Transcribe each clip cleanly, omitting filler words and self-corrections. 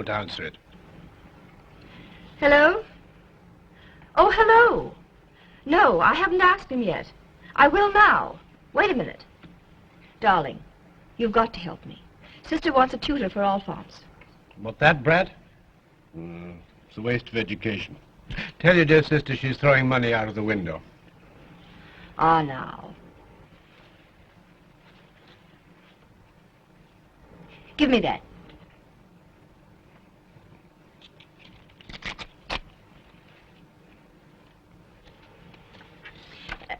won't answer it. Hello? Oh, hello. No, I haven't asked him yet. I will now. Wait a minute. Darling, you've got to help me. Sister wants a tutor for Alphonse. What, that brat? It's a waste of education. Tell your dear sister she's throwing money out of the window. Ah, now. Give me that.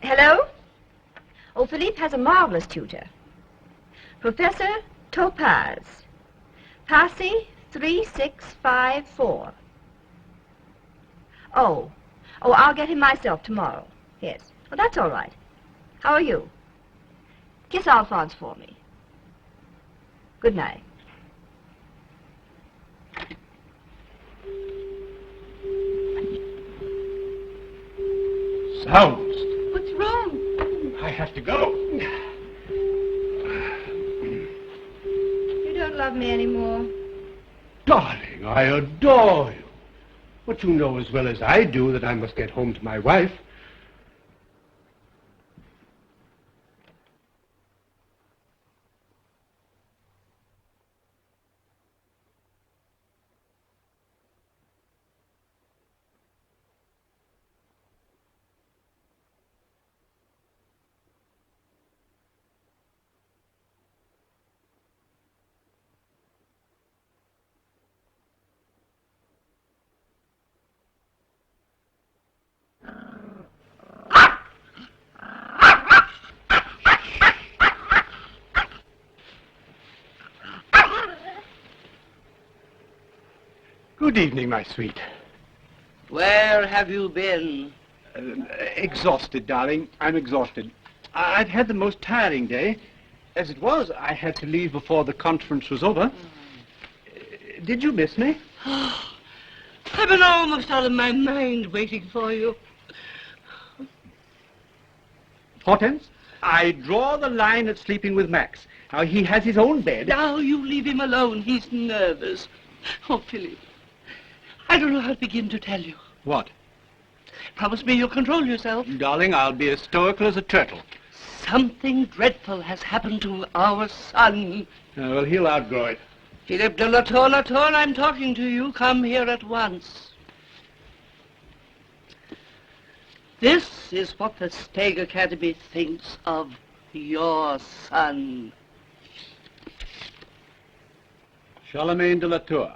Hello? Oh, Philippe has a marvelous tutor. Professor Topaze. Passy 3654. Oh, I'll get him myself tomorrow. Yes. Well, that's all right. How are you? Kiss Alphonse for me. Good night. Sounds. What's wrong? I have to go. You don't love me anymore. Darling, I adore you. But you know as well as I do that I must get home to my wife. Good evening, my sweet. Where have you been? Exhausted, darling. I'm exhausted. I've had the most tiring day. As it was, I had to leave before the conference was over. Did you miss me? I've been almost out of my mind waiting for you. Hortense, I draw the line at sleeping with Max. Now, he has his own bed. Now you leave him alone. He's nervous. Oh, Philip, I don't know how to begin to tell you. What? Promise me you'll control yourself. Darling, I'll be as stoical as a turtle. Something dreadful has happened to our son. Well, he'll outgrow it. Philip de la Tour, I'm talking to you. Come here at once. This is what the Steg Academy thinks of your son. Charlemagne de la Tour.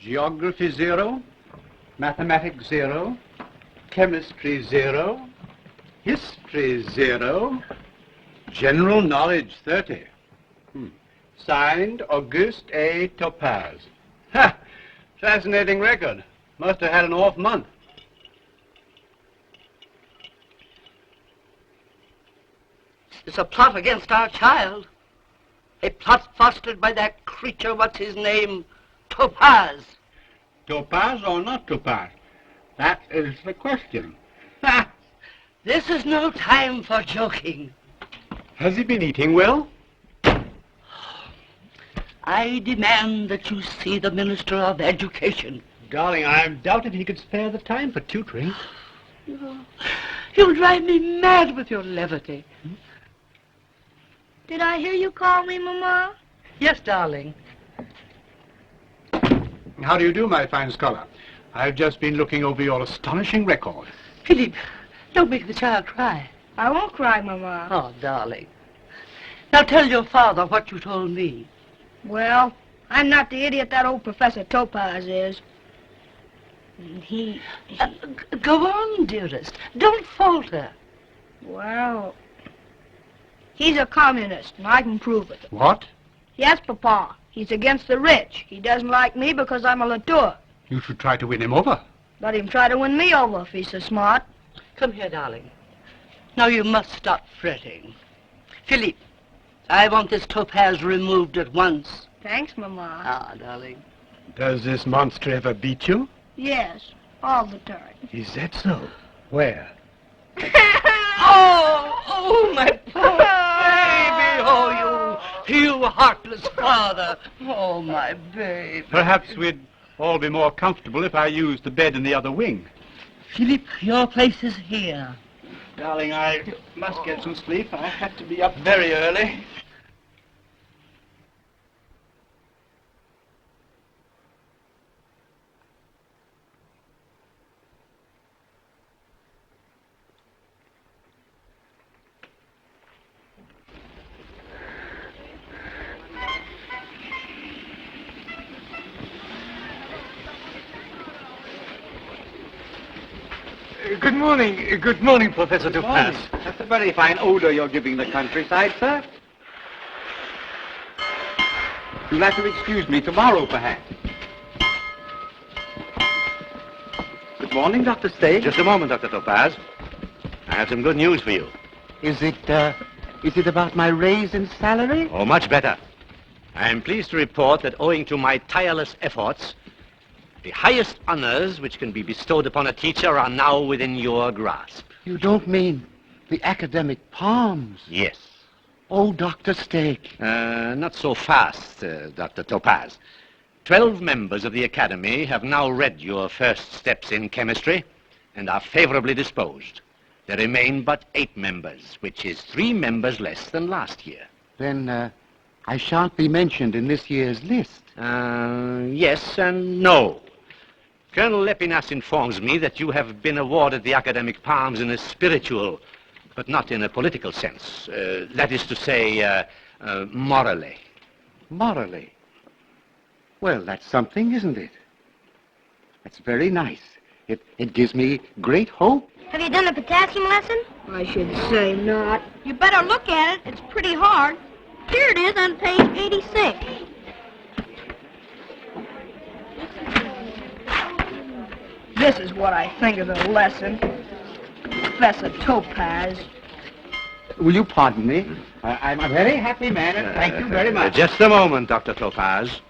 Geography 0, mathematics 0, chemistry 0, history 0, general knowledge 30. Signed, Auguste A. Topaze. Ha! Fascinating record. Must have had an off month. It's a plot against our child. A plot fostered by that creature, what's his name? Topaze. Topaze or not Topaze? That is the question. Ha! This is no time for joking. Has he been eating well? I demand that you see the Minister of Education. Darling, I doubt if he could spare the time for tutoring. You'll drive me mad with your levity. Did I hear you call me, Mama? Yes, darling. How do you do, my fine scholar? I've just been looking over your astonishing record. Philip, don't make the child cry. I won't cry, Mama. Oh, darling. Now tell your father what you told me. Well, I'm not the idiot that old Professor Topaze is. He... Go on, dearest. Don't falter. Well, he's a communist, and I can prove it. What? Yes, Papa. He's against the rich. He doesn't like me because I'm a Latour. You should try to win him over. Let him try to win me over if he's so smart. Come here, darling. Now you must stop fretting. Philippe, I want this Topaze removed at once. Thanks, Mama. Ah, darling. Does this monster ever beat you? Yes, all the time. Is that so? Where? Oh, my poor baby. Oh, you heartless father. Oh, my babe. Perhaps we'd all be more comfortable if I used the bed in the other wing. Philip, your place is here. Darling, I must get some sleep. I have to be up very early. Good morning, Professor Topaze. That's a very fine odor you're giving the countryside, sir. You'll have to excuse me tomorrow, perhaps. Good morning, Dr. Stage. Just a moment, Dr. Topaze. I have some good news for you. Is it about my raise in salary? Oh, much better. I am pleased to report that owing to my tireless efforts, the highest honors which can be bestowed upon a teacher are now within your grasp. You don't mean the academic palms? Yes. Oh, Dr. Stake. Not so fast, Dr. Topaze. 12 members of the Academy have now read your first steps in chemistry and are favorably disposed. There remain but 8 members, which is 3 members less than last year. Then, I shan't be mentioned in this year's list. Yes and no. Colonel Lepinas informs me that you have been awarded the academic palms in a spiritual, but not in a political sense. That is to say, morally. Morally? Well, that's something, isn't it? That's very nice. It gives me great hope. Have you done the potassium lesson? I should say not. You better look at it. It's pretty hard. Here it is on page 86. This is what I think of the lesson. Professor Topaze. Will you pardon me? I'm a very happy man, and thank you very much. Just a moment, Dr. Topaze.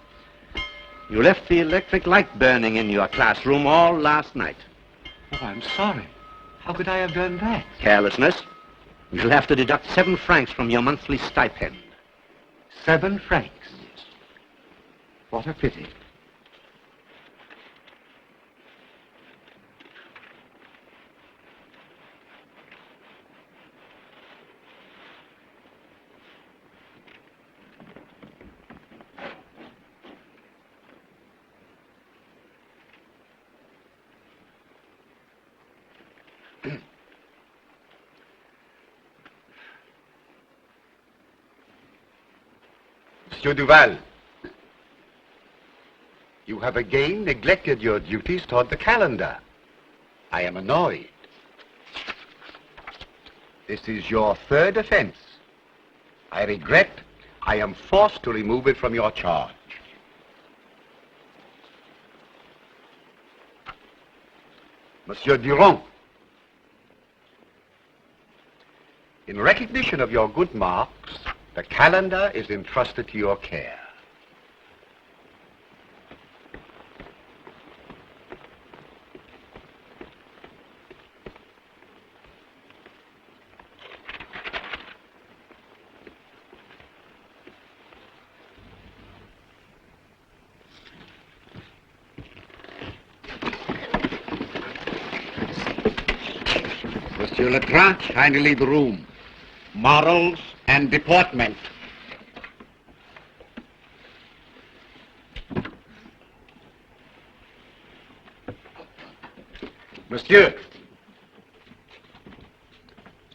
You left the electric light burning in your classroom all last night. Oh, I'm sorry. How could I have done that? Carelessness. You'll have to deduct 7 francs from your monthly stipend. 7 francs. What a pity. Monsieur Duval, you have again neglected your duties toward the calendar. I am annoyed. This is your 3rd offense. I regret I am forced to remove it from your charge. Monsieur Durand, in recognition of your good marks, the calendar is entrusted to your care. Monsieur Letrange, kindly leave the room. Morals and deportment. Monsieur,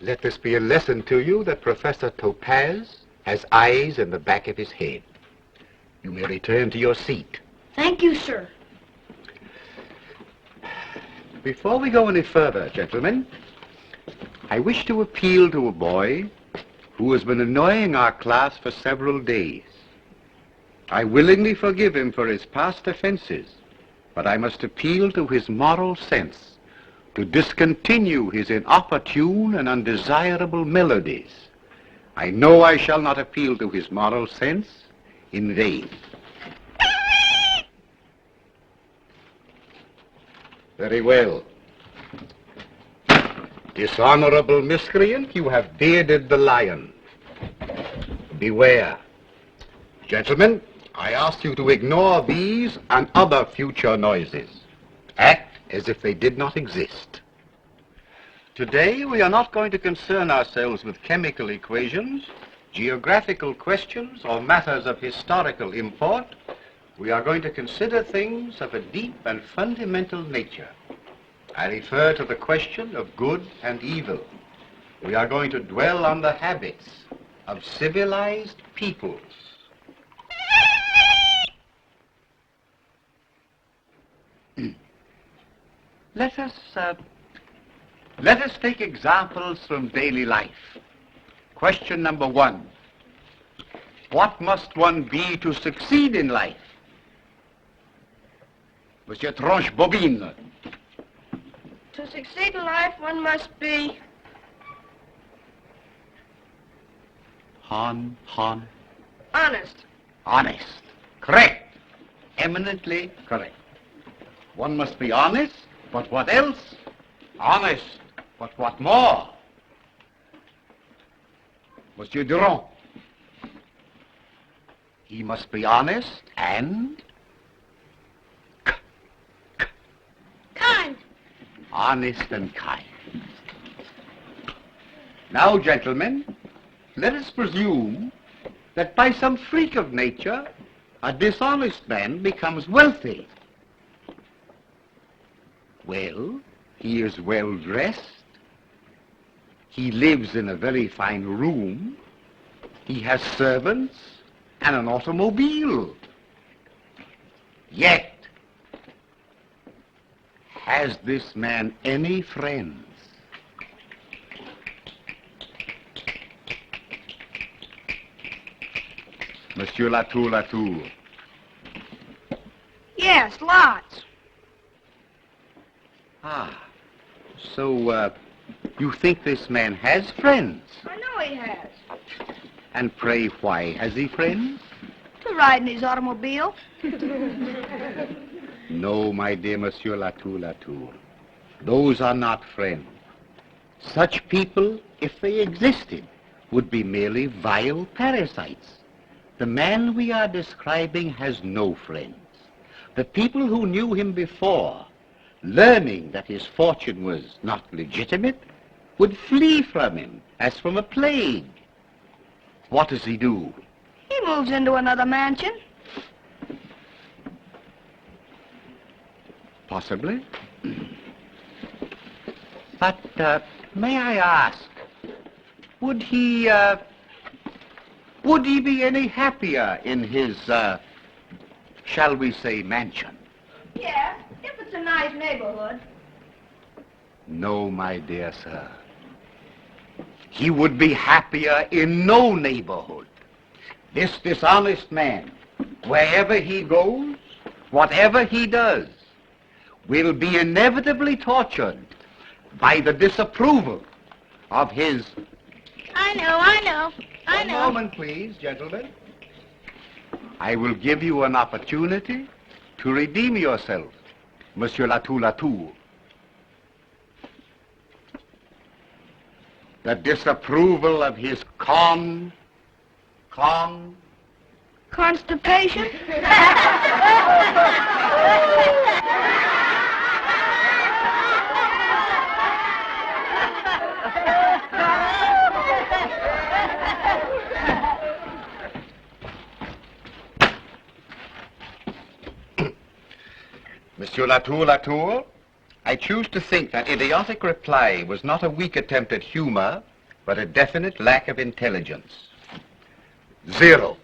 let this be a lesson to you that Professor Topaze has eyes in the back of his head. You may return to your seat. Thank you, sir. Before we go any further, gentlemen, I wish to appeal to a boy who has been annoying our class for several days. I willingly forgive him for his past offenses, but I must appeal to his moral sense to discontinue his inopportune and undesirable melodies. I know I shall not appeal to his moral sense in vain. Very well. Dishonorable miscreant, you have bearded the lion. Beware. Gentlemen, I ask you to ignore these and other future noises. Act as if they did not exist. Today, we are not going to concern ourselves with chemical equations, geographical questions, or matters of historical import. We are going to consider things of a deep and fundamental nature. I refer to the question of good and evil. We are going to dwell on the habits of civilized peoples. Let us take examples from daily life. Question number 1. What must one be to succeed in life? Monsieur Tranche-Bobine. To succeed in life, one must be... honest. Honest. Correct. Eminently correct. One must be honest, but what else? Honest, but what more? Monsieur Durand. He must be honest and... Kind. honest and kind. Now, gentlemen, let us presume that by some freak of nature, a dishonest man becomes wealthy. Well, he is well dressed. He lives in a very fine room. He has servants and an automobile. Yet, has this man any friends? Monsieur Latour. Yes, lots. So, you think this man has friends? I know he has. And pray, why has he friends? To ride in his automobile. No, my dear Monsieur Latour. Those are not friends. Such people, if they existed, would be merely vile parasites. The man we are describing has no friends. The people who knew him before, learning that his fortune was not legitimate, would flee from him as from a plague. What does he do? He moves into another mansion. Possibly. But, may I ask, would he be any happier in his, shall we say, mansion? Yes, if it's a nice neighborhood. No, my dear sir. He would be happier in no neighborhood. This dishonest man, wherever he goes, whatever he does, will be inevitably tortured by the disapproval of his... I know. One moment, please, gentlemen. I will give you an opportunity to redeem yourself, Monsieur Latour. The disapproval of his Constipation? Monsieur Latour, I choose to think that idiotic reply was not a weak attempt at humor, but a definite lack of intelligence. 0.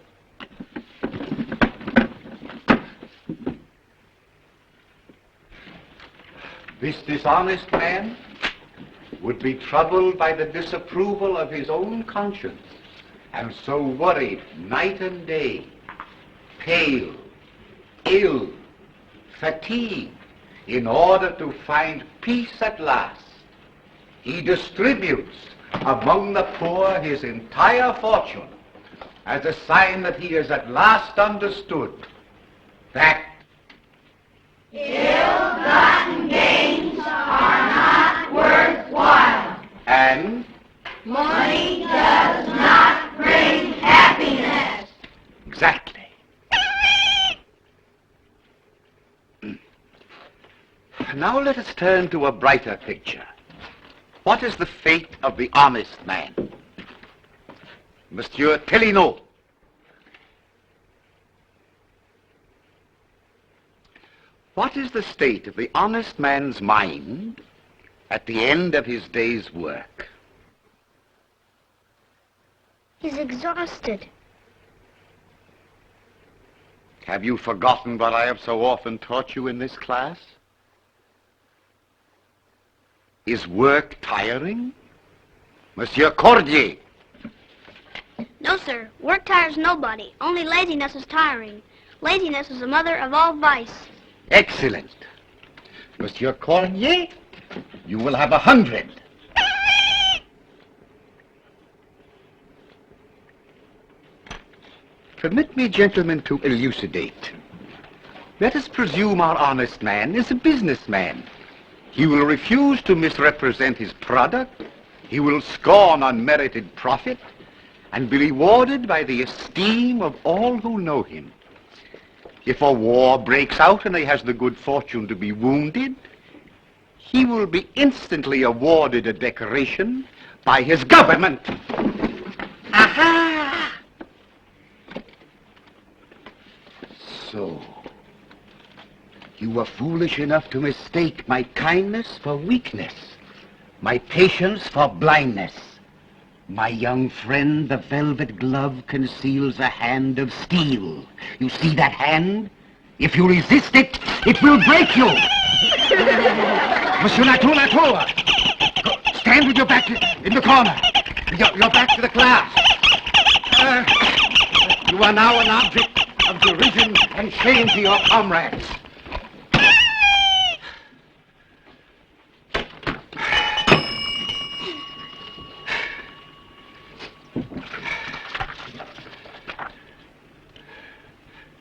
This dishonest man would be troubled by the disapproval of his own conscience, and so worried night and day, pale, ill, fatigued, in order to find peace at last. He distributes among the poor his entire fortune as a sign that he has at last understood that Ill-gotten gains are not worthwhile. and Money does not bring happiness. exactly. Now let us turn to a brighter picture. What is the fate of the honest man? Monsieur Tellinot. What is the state of the honest man's mind at the end of his day's work? He's exhausted. Have you forgotten what I have so often taught you in this class? Is work tiring? Monsieur Cordier. No, sir. Work tires nobody. Only laziness is tiring. Laziness is the mother of all vice. Excellent. Monsieur Cordier, you will have 100. Permit me, gentlemen, to elucidate. Let us presume our honest man is a businessman. He will refuse to misrepresent his product. He will scorn unmerited profit and be rewarded by the esteem of all who know him. If a war breaks out and he has the good fortune to be wounded, he will be instantly awarded a decoration by his government. Aha! So, you were foolish enough to mistake my kindness for weakness, my patience for blindness. My young friend, the velvet glove conceals a hand of steel. You see that hand? If you resist it, it will break you. Monsieur Latour, stand with your back in the corner. Your back to the class. You are now an object of derision and shame to your comrades.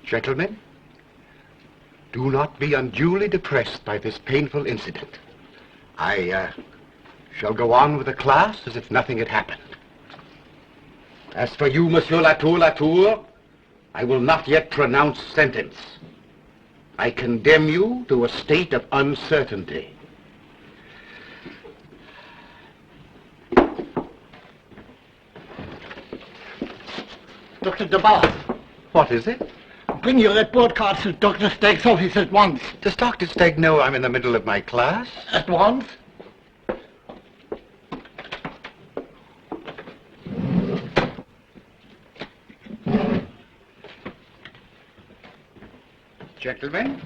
Gentlemen, do not be unduly depressed by this painful incident. I shall go on with the class as if nothing had happened. As for you, Monsieur Latour, I will not yet pronounce sentence. I condemn you to a state of uncertainty. Dr. Topaze, What is it? bring your report cards to Dr. Stegg's office at once. Does Dr. Stegg know I'm in the middle of my class? At once? Gentlemen,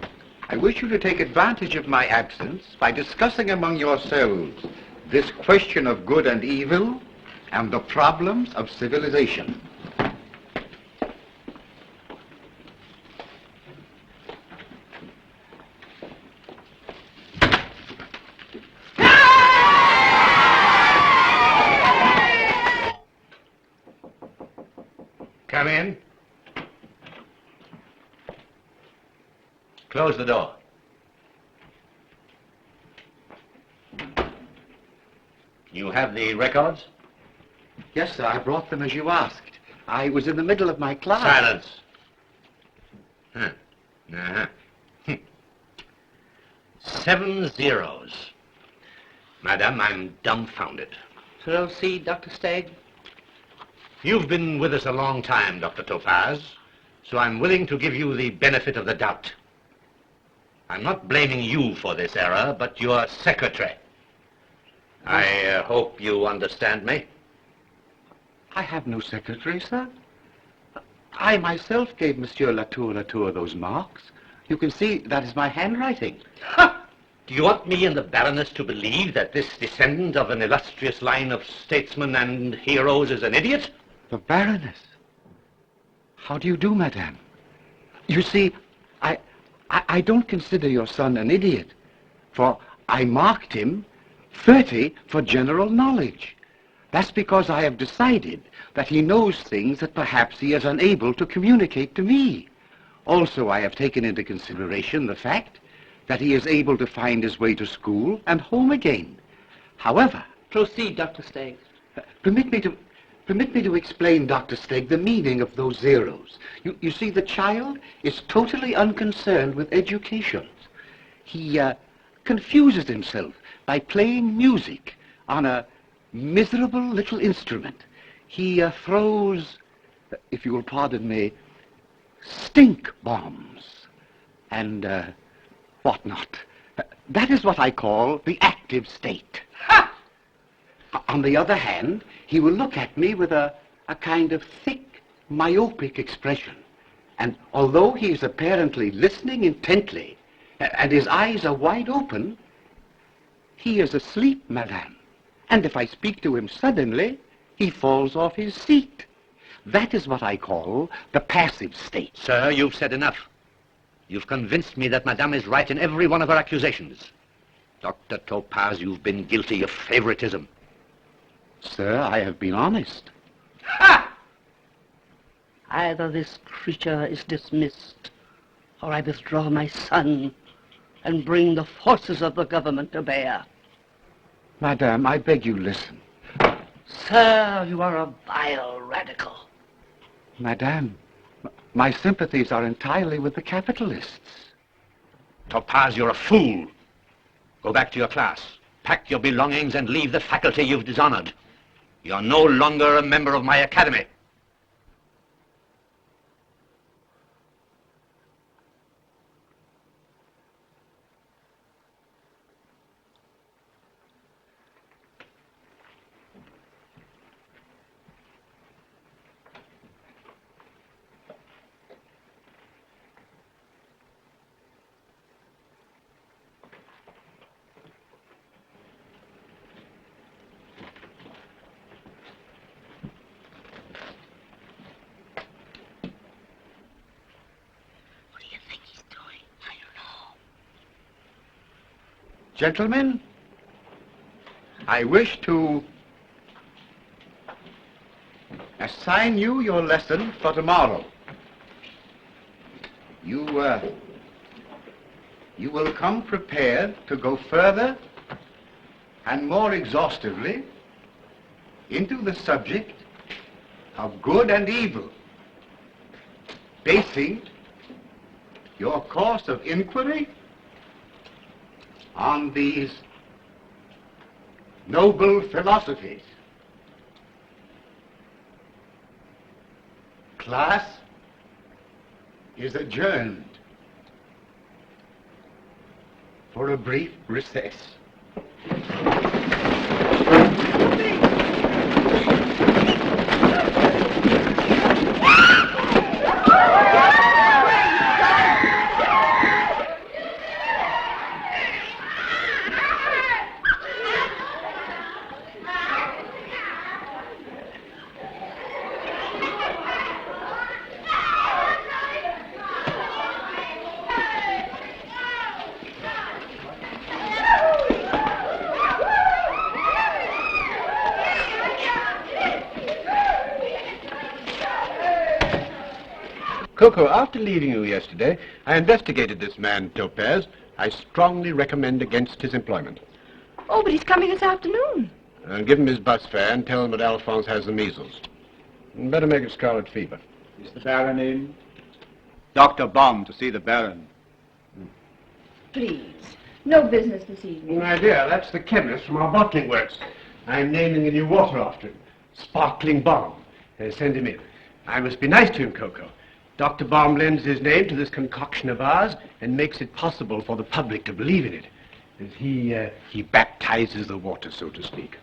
I wish you to take advantage of my absence by discussing among yourselves this question of good and evil and the problems of civilization. Come in. Close the door. You have the records? Yes, sir, I brought them as you asked. I was in the middle of my class. Silence. Huh. Uh-huh. 7 zeros. Madam, I'm dumbfounded. Proceed, Dr. Stegg. You've been with us a long time, Dr. Topaze, so I'm willing to give you the benefit of the doubt. I'm not blaming you for this error, but your secretary. I hope you understand me. I have no secretary, sir. I myself gave Monsieur Latour those marks. You can see that is my handwriting. Do you want me and the Baroness to believe that this descendant of an illustrious line of statesmen and heroes is an idiot? The Baroness? How do you do, madame? You see, I don't consider your son an idiot, for I marked him 30 for general knowledge. That's because I have decided that he knows things that perhaps he is unable to communicate to me. Also, I have taken into consideration the fact that he is able to find his way to school and home again. However... Proceed, Dr. Stegg. Permit me to explain, Dr. Stegg, the meaning of those zeros. You see, the child is totally unconcerned with education. He confuses himself by playing music on a miserable little instrument. He throws, if you will pardon me, stink bombs and whatnot. That is what I call the active state. Ha! On the other hand, he will look at me with a kind of thick, myopic expression. And although he is apparently listening intently, and his eyes are wide open, he is asleep, madame. And if I speak to him suddenly, he falls off his seat. That is what I call the passive state. Sir, you've said enough. You've convinced me that Madame is right in every one of her accusations. Dr. Topaze, you've been guilty of favoritism. Sir, I have been honest. Ha! Either this creature is dismissed, or I withdraw my son and bring the forces of the government to bear. Madame, I beg you listen. Sir, you are a vile radical. Madame, my sympathies are entirely with the capitalists. Topaze, you're a fool. Go back to your class. Pack your belongings and leave the faculty you've dishonored. You're no longer a member of my academy. Gentlemen, I wish to assign you your lesson for tomorrow. You will come prepared to go further and more exhaustively into the subject of good and evil, basing your course of inquiry on these noble philosophies. Class is adjourned for a brief recess. Coco, after leaving you yesterday, I investigated this man, Topaze. I strongly recommend against his employment. Oh, but he's coming this afternoon. Give him his bus fare and tell him that Alphonse has the measles. Better make it scarlet fever. Is the Baron in? Dr. Baum to see the Baron. Please. No business this evening. My dear, that's the chemist from our bottling works. I'm naming a new water after him. Sparkling Baum. Send him in. I must be nice to him, Coco. Dr. Baum lends his name to this concoction of ours and makes it possible for the public to believe in it. He baptizes the water, so to speak.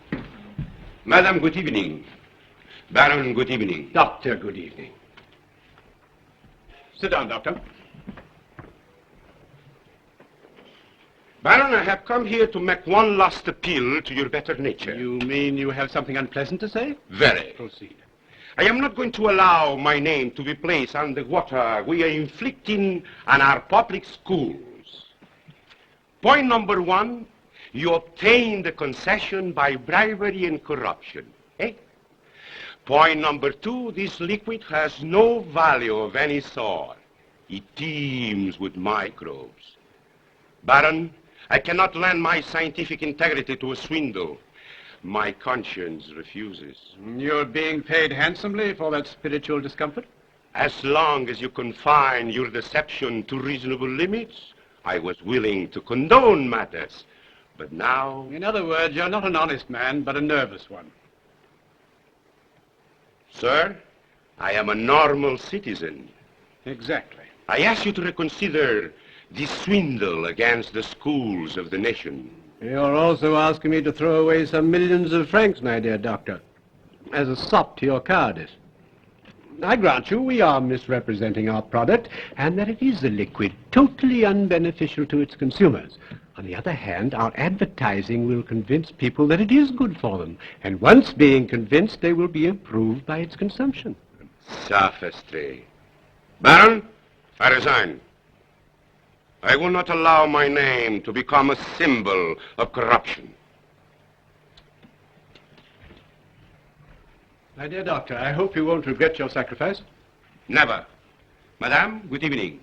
Madam, good evening. Baron, good evening. Doctor, good evening. Sit down, Doctor. Baron, I have come here to make one last appeal to your better nature. You mean you have something unpleasant to say? Very. Proceed. I am not going to allow my name to be placed on the water we are inflicting on our public schools. Point number one, you obtain the concession by bribery and corruption. Eh? Point number two, this liquid has no value of any sort. It teems with microbes. Baron, I cannot lend my scientific integrity to a swindle. My conscience refuses. You're being paid handsomely for that spiritual discomfort? As long as you confine your deception to reasonable limits, I was willing to condone matters. But now... In other words, you're not an honest man, but a nervous one. Sir, I am a normal citizen. Exactly. I ask you to reconsider this swindle against the schools of the nation. You're also asking me to throw away some millions of francs, my dear doctor, as a sop to your cowardice. I grant you we are misrepresenting our product, and that it is a liquid totally unbeneficial to its consumers. On the other hand, our advertising will convince people that it is good for them, and once being convinced, they will be improved by its consumption. Sophistry. Baron, I resign. I will not allow my name to become a symbol of corruption. My dear doctor, I hope you won't regret your sacrifice. Never. Madame, good evening.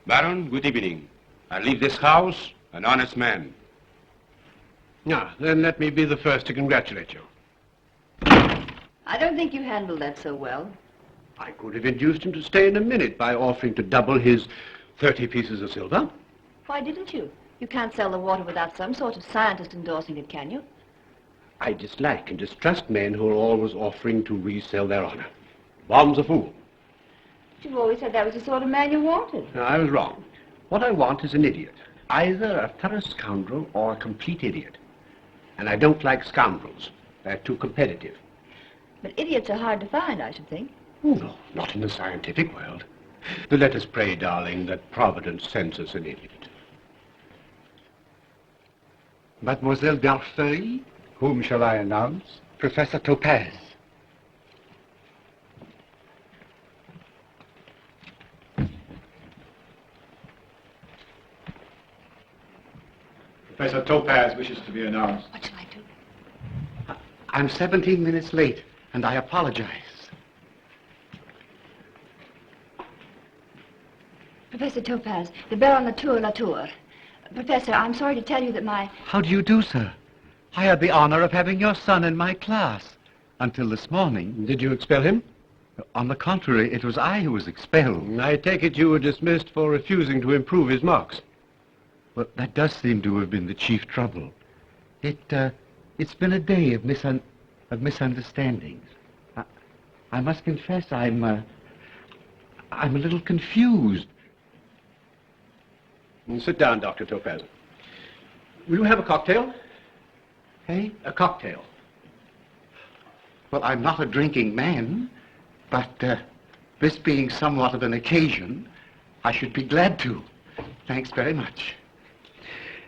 Baron, good evening. I leave this house an honest man. Now, then let me be the first to congratulate you. I don't think you handled that so well. I could have induced him to stay in a minute by offering to double his 30 pieces of silver. Why didn't you? You can't sell the water without some sort of scientist endorsing it, can you? I dislike and distrust men who are always offering to resell their honor. Bond's a fool. You've always said that was the sort of man you wanted. No, I was wrong. What I want is an idiot. Either a thorough scoundrel or a complete idiot. And I don't like scoundrels. They're too competitive. But idiots are hard to find, I should think. Oh, no, not in the scientific world. But let us pray, darling, that Providence sends us an idiot. Mademoiselle Darfeuille, whom shall I announce? Professor Topaze. Professor Topaze wishes to be announced. What shall I do? I'm 17 minutes late, and I apologize. Professor Topaze, the bell on the Tour La Tour. Professor, I'm sorry to tell you that my... How do you do, sir? I had the honor of having your son in my class until this morning. Did you expel him? On the contrary, it was I who was expelled. I take it you were dismissed for refusing to improve his marks. Well, that does seem to have been the chief trouble. It's been a day of misunderstandings. I must confess I'm a little confused. Sit down, Dr. Topaze. Will you have a cocktail? Hey? A cocktail. Well, I'm not a drinking man, but this being somewhat of an occasion, I should be glad to. Thanks very much.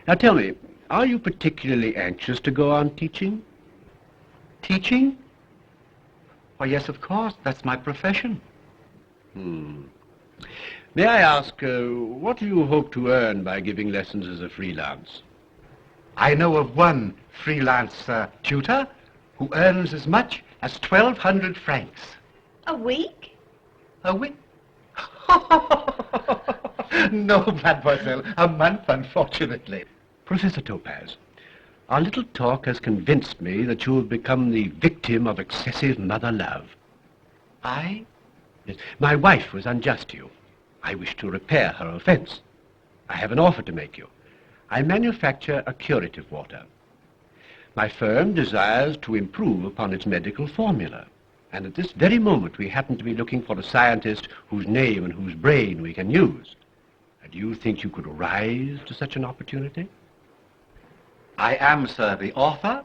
Now tell me, are you particularly anxious to go on teaching? Teaching? Why, yes, of course. That's my profession. May I ask, what do you hope to earn by giving lessons as a freelance? I know of one freelance tutor who earns as much as 1,200 francs. A week? A week? No, mademoiselle, a month, unfortunately. Professor Topaze, our little talk has convinced me that you have become the victim of excessive mother love. I? Yes, my wife was unjust to you. I wish to repair her offense. I have an offer to make you. I manufacture a curative water. My firm desires to improve upon its medical formula. And at this very moment, we happen to be looking for a scientist whose name and whose brain we can use. Do you think you could rise to such an opportunity? I am, sir, the author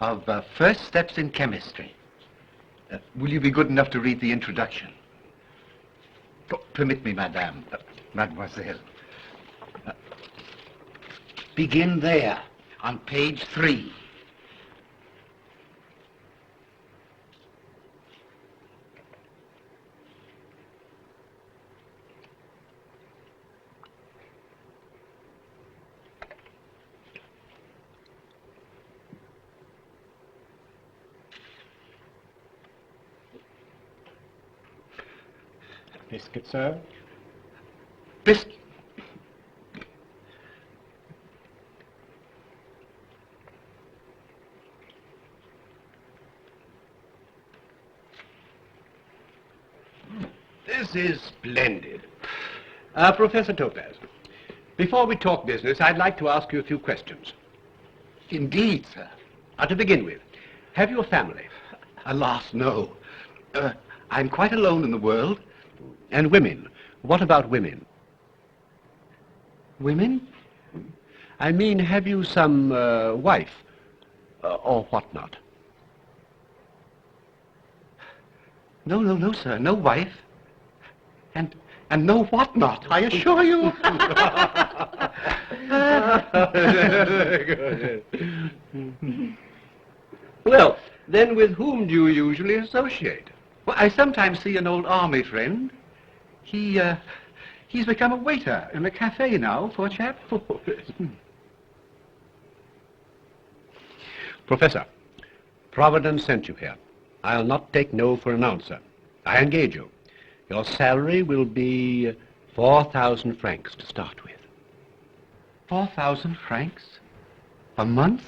of First Steps in Chemistry. Will you be good enough to read the introduction? Permit me, madame, mademoiselle. Begin there, on page 3. Biscuit, sir? Biscuit. This is splendid. Professor Topaze, Before we talk business, I'd like to ask you a few questions. Indeed, sir. To begin with, have you a family? Alas, no. I'm quite alone in the world. And women? What about women? Women? I mean, have you some wife or whatnot? No, sir. No wife. And no whatnot, I assure you. Well, then with whom do you usually associate? Well, I sometimes see an old army friend. He's become a waiter in a cafe now, poor chap. Professor, Providence sent you here. I'll not take no for an answer. I engage you. Your salary will be 4,000 francs to start with. 4,000 francs? A month?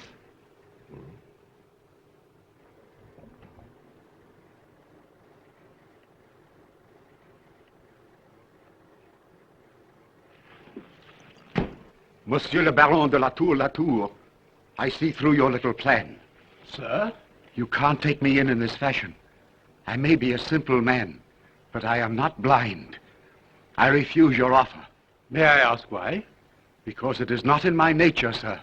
Monsieur le Baron de Latour, I see through your little plan. Sir? You can't take me in this fashion. I may be a simple man, but I am not blind. I refuse your offer. May I ask why? Because it is not in my nature, sir,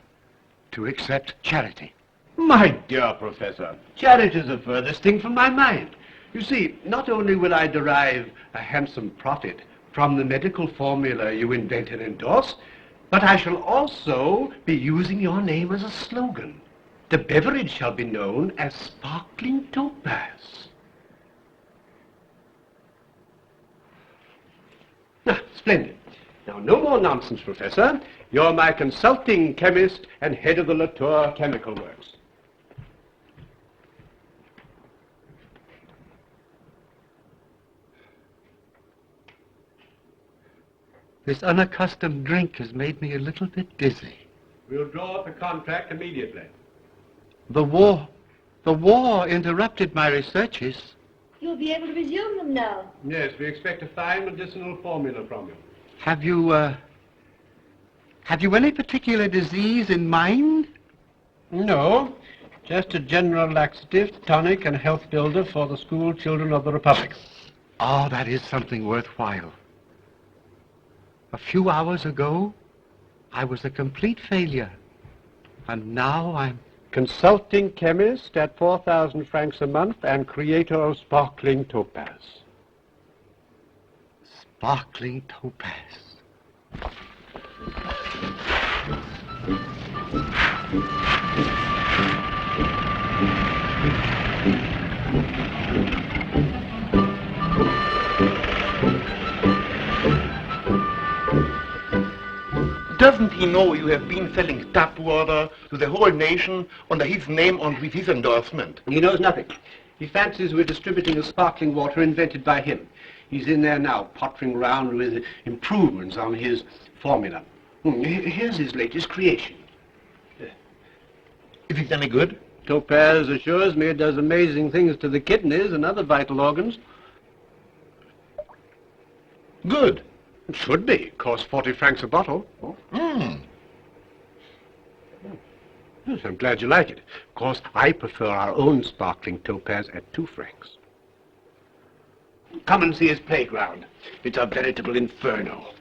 to accept charity. My dear Professor, charity is the furthest thing from my mind. You see, not only will I derive a handsome profit from the medical formula you invent and endorse, but I shall also be using your name as a slogan. The beverage shall be known as Sparkling Topaze. Splendid. Now, no more nonsense, Professor. You're my consulting chemist and head of the Latour Chemical Works. This unaccustomed drink has made me a little bit dizzy. We'll draw up a contract immediately. The war interrupted my researches. You'll be able to resume them now. Yes, we expect a fine medicinal formula from you. Have you any particular disease in mind? No, just a general laxative, tonic, and health builder for the school children of the Republic. Oh, that is something worthwhile. A few hours ago, I was a complete failure. And now I'm... Consulting chemist at 4,000 francs a month and creator of Sparkling Topaze. Sparkling Topaze. Doesn't he know you have been selling tap water to the whole nation under his name and with his endorsement? He knows nothing. He fancies we're distributing the sparkling water invented by him. He's in there now, pottering around with improvements on his formula. Here's his latest creation. Is it any good? Topaze assures me it does amazing things to the kidneys and other vital organs. Good. It should be. It costs 40 francs a bottle. Mm. Yes, I'm glad you like it. Of course, I prefer our own sparkling Topaze at 2 francs. Come and see his playground. It's a veritable inferno.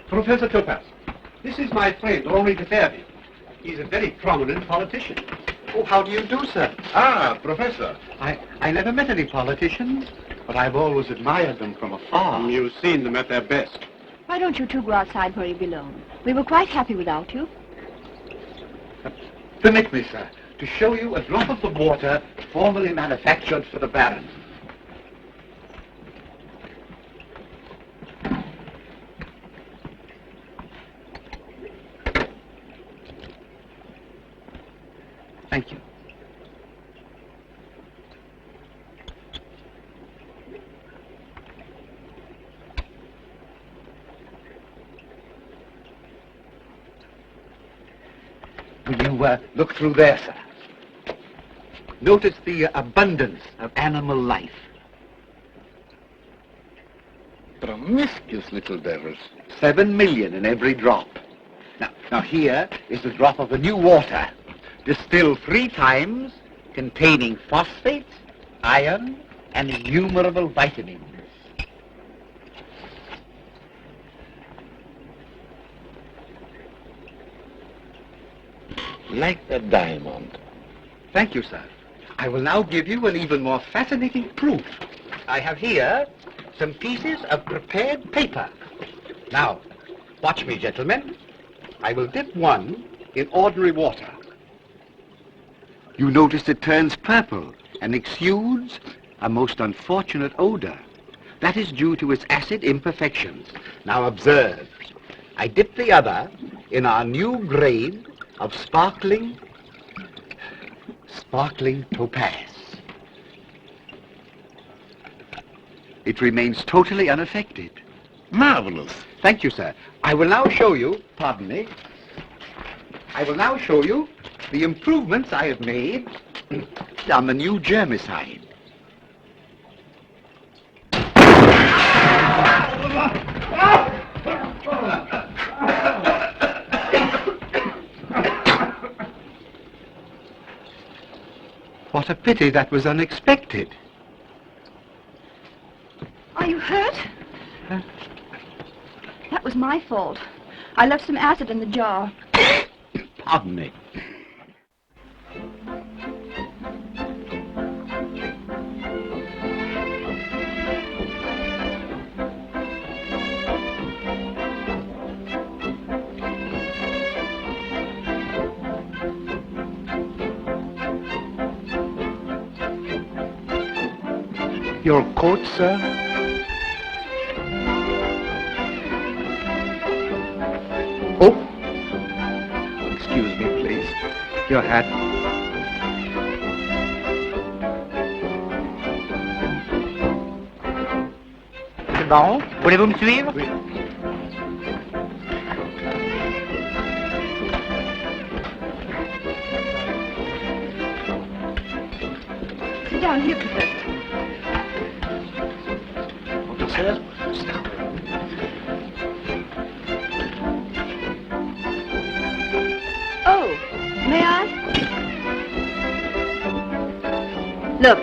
Professor Topaze, this is my friend, Henri de Fairview. He's a very prominent politician. Oh, how do you do, sir? Ah, Professor. I never met any politicians, but I've always admired them from afar. You've seen them at their best. Why don't you two go outside where you belong? We were quite happy without you. Permit me, sir, to show you a drop of the water formerly manufactured for the Baron. Thank you. Will you look through there, sir? Notice the abundance of animal life. Promiscuous little devils. 7 million in every drop. Now here is the drop of the new water, distilled 3 times, containing phosphates, iron, and innumerable vitamins. Like a diamond. Thank you, sir. I will now give you an even more fascinating proof. I have here some pieces of prepared paper. Now, watch me, gentlemen. I will dip one in ordinary water. You notice it turns purple and exudes a most unfortunate odor. That is due to its acid imperfections. Now observe. I dip the other in our new grade of sparkling topaz. It remains totally unaffected. Marvelous. Thank you, sir. I will now show you, pardon me, I will now show you the improvements I have made on the new germicide. What a pity that was unexpected. Are you hurt? That was my fault. I left some acid in the jar. Pardon me. Your coat, sir? Oh, excuse me, please. Your hat. C'est bon? Voulez-vous me suivre? Oui. Sit down here, Professor. Oh, may I? Look.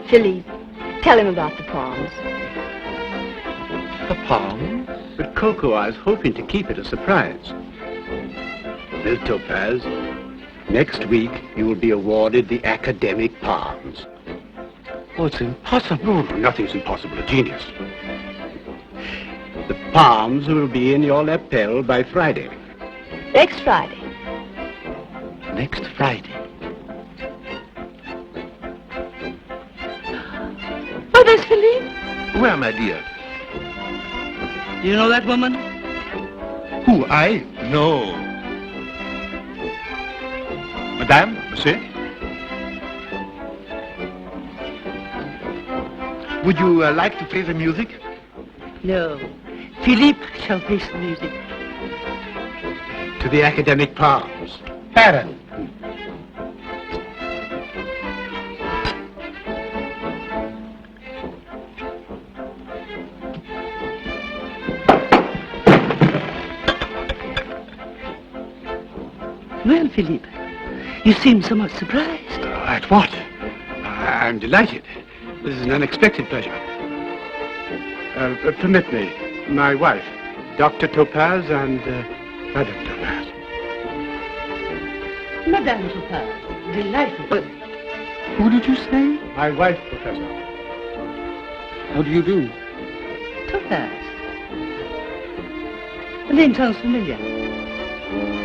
Philippe, tell him about the palms. The palm? But Coco, I was hoping to keep it a surprise. Miss Topaze, next week you will be awarded the academic palms. Oh, it's impossible. No, nothing's impossible to genius. The palms will be in your lapel by Friday. Next Friday. Next Friday. Oh, there's Philippe. Where, my dear? Do you know that woman? Who, I? No. Madame, monsieur? Would you like to play the music? No. Philippe shall face the music. To the academic palms. Baron. Well, Philippe, you seem somewhat surprised. At what? I'm delighted. This is an unexpected pleasure. Permit me, my wife, Dr. Topaze and Madame Topaze. Madame Topaze, delightful. Who did you say? My wife, Professor. How do you do? Topaze. The name sounds familiar.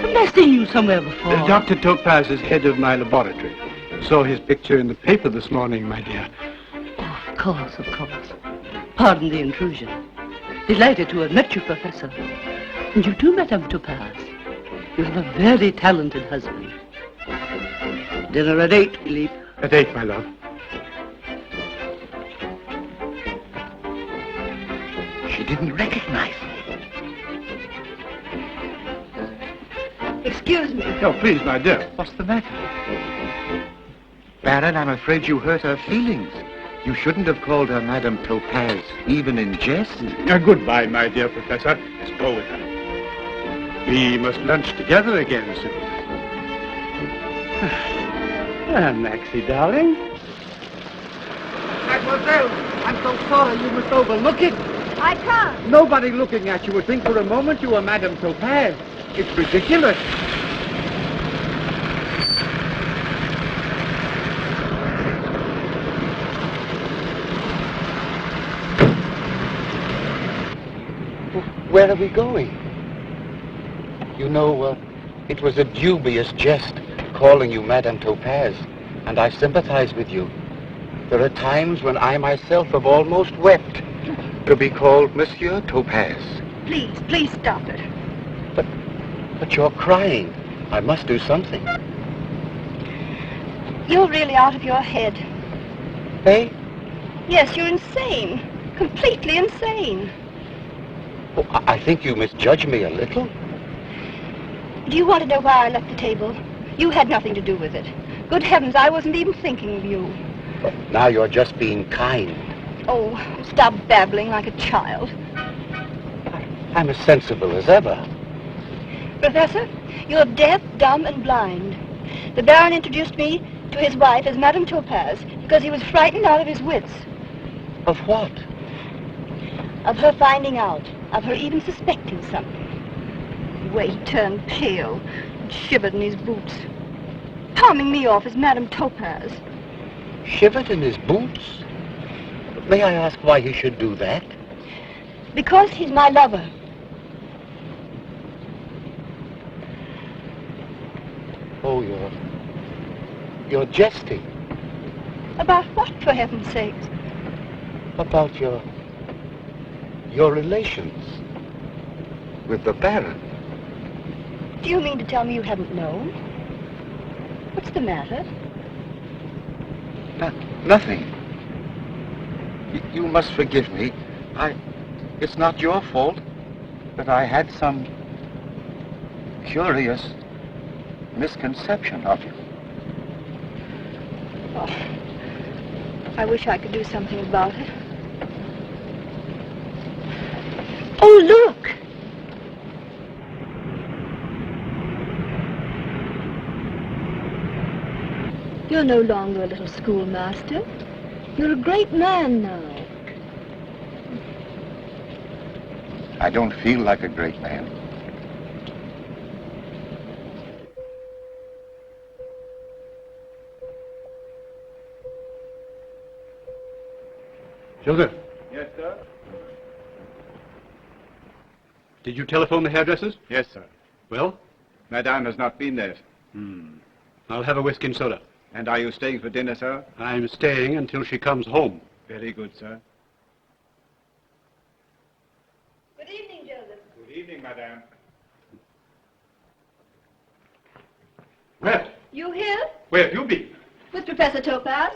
Haven't I seen you somewhere before? Dr. Topaze is head of my laboratory. Saw his picture in the paper this morning, my dear. Oh, of course, of course. Pardon the intrusion. Delighted to have met you, Professor. And you too, Madame Topaze. You have a very talented husband. Dinner at 8, Philippe. At 8, my love. She didn't recognize me. Excuse me. Oh, please, my dear. What's the matter? Baron, I'm afraid you hurt her feelings. You shouldn't have called her Madame Topaze, even in jest. Goodbye, my dear Professor. Let's go with her. We must lunch together again soon. Maxie, darling. Mademoiselle, I'm so sorry you must overlook it. I can't. Nobody looking at you would think for a moment you were Madame Topaze. It's ridiculous. Where are we going? You know, it was a dubious jest calling you Madame Topaze, and I sympathize with you. There are times when I myself have almost wept to be called Monsieur Topaze. Please stop it. But you're crying. I must do something. You're really out of your head. Hey? Yes, you're insane. Completely insane. Oh, I think you misjudge me a little. Do you want to know why I left the table? You had nothing to do with it. Good heavens, I wasn't even thinking of you. But now you're just being kind. Oh, stop babbling like a child. I'm as sensible as ever. Professor, you're deaf, dumb, and blind. The Baron introduced me to his wife as Madame Topaze because he was frightened out of his wits. Of what? Of her finding out. Of her even suspecting something. The way he turned pale and shivered in his boots. Palming me off as Madame Topaze. Shivered in his boots? May I ask why he should do that? Because he's my lover. Oh, you're jesting. About what, for heaven's sakes? About your relations with the Baron. Do you mean to tell me you hadn't known? What's the matter? Nothing. You must forgive me. It's not your fault that I had some curious misconception of you. Oh, I wish I could do something about it. Oh, look! You're no longer a little schoolmaster. You're a great man now. I don't feel like a great man. Joseph, Yes, sir? did you telephone the hairdressers? Yes, sir. Well? Madame has not been there. I'll have a whiskey and soda. And are you staying for dinner, sir? I'm staying until she comes home. Very good, sir. Good evening, Joseph. Good evening, Madame. Where? You here? Where have you been? With Professor Topaze?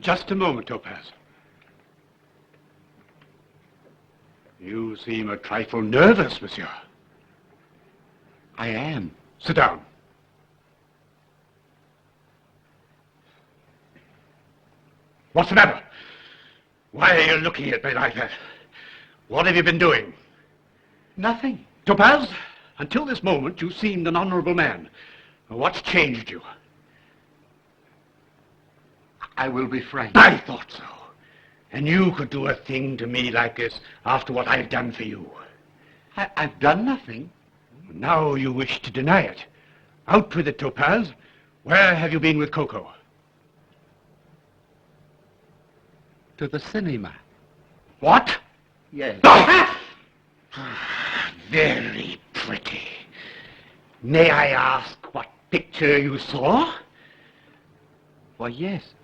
Just a moment, Topaze. You seem a trifle nervous, monsieur. I am. Sit down. What's the matter? Why are you looking at me like that? What have you been doing? Nothing. Topaze, until this moment you seemed an honorable man. What's changed you? I will be frank. I thought so. And you could do a thing to me like this after what I've done for you. I've done nothing. Now you wish to deny it. Out with it, Topaze. Where have you been with Coco? To the cinema. What? Yes. Very pretty. May I ask what picture you saw? Why, yes.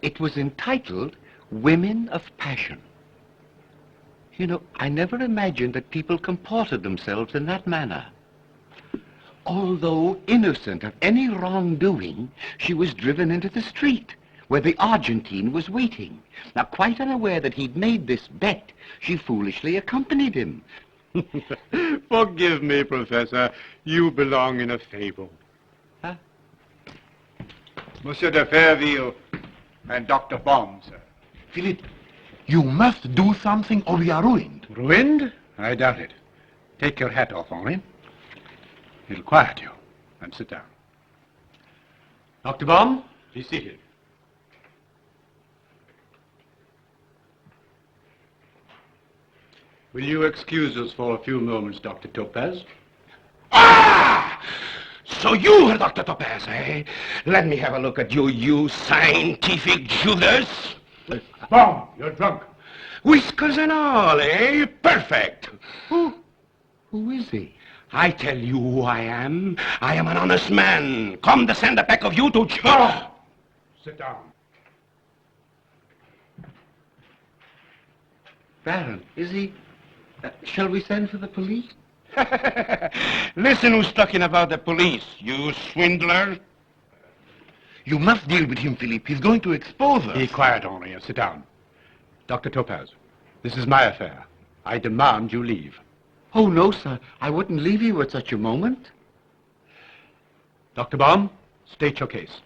It was entitled Women of Passion. You know, I never imagined that people comported themselves in that manner. Although innocent of any wrongdoing, she was driven into the street, where the Argentine was waiting. Now, quite unaware that he'd made this bet, she foolishly accompanied him. Forgive me, Professor. You belong in a fable. Huh? Monsieur de Fairville and Dr. Baum, sir. Philip, you must do something or we are ruined. Ruined? I doubt it. Take your hat off, Henri. It'll quiet you. And sit down. Dr. Baum, be seated. Will you excuse us for a few moments, Dr. Topaze? Ah! So you are Dr. Topaze, eh? Let me have a look at you, you scientific Judas. Baum, you're drunk. Whiskers and all, eh? Perfect. Who is he? I tell you who I am. I am an honest man. Come to send a pack of you to... Sit down. Baron, is he... shall we send for the police? Listen who's talking about the police, you swindler. You must deal with him, Philip. He's going to expose us. Be quiet, Henri, and sit down. Dr. Topaze, this is my affair. I demand you leave. Oh, no, sir. I wouldn't leave you at such a moment. Dr. Baum, state your case.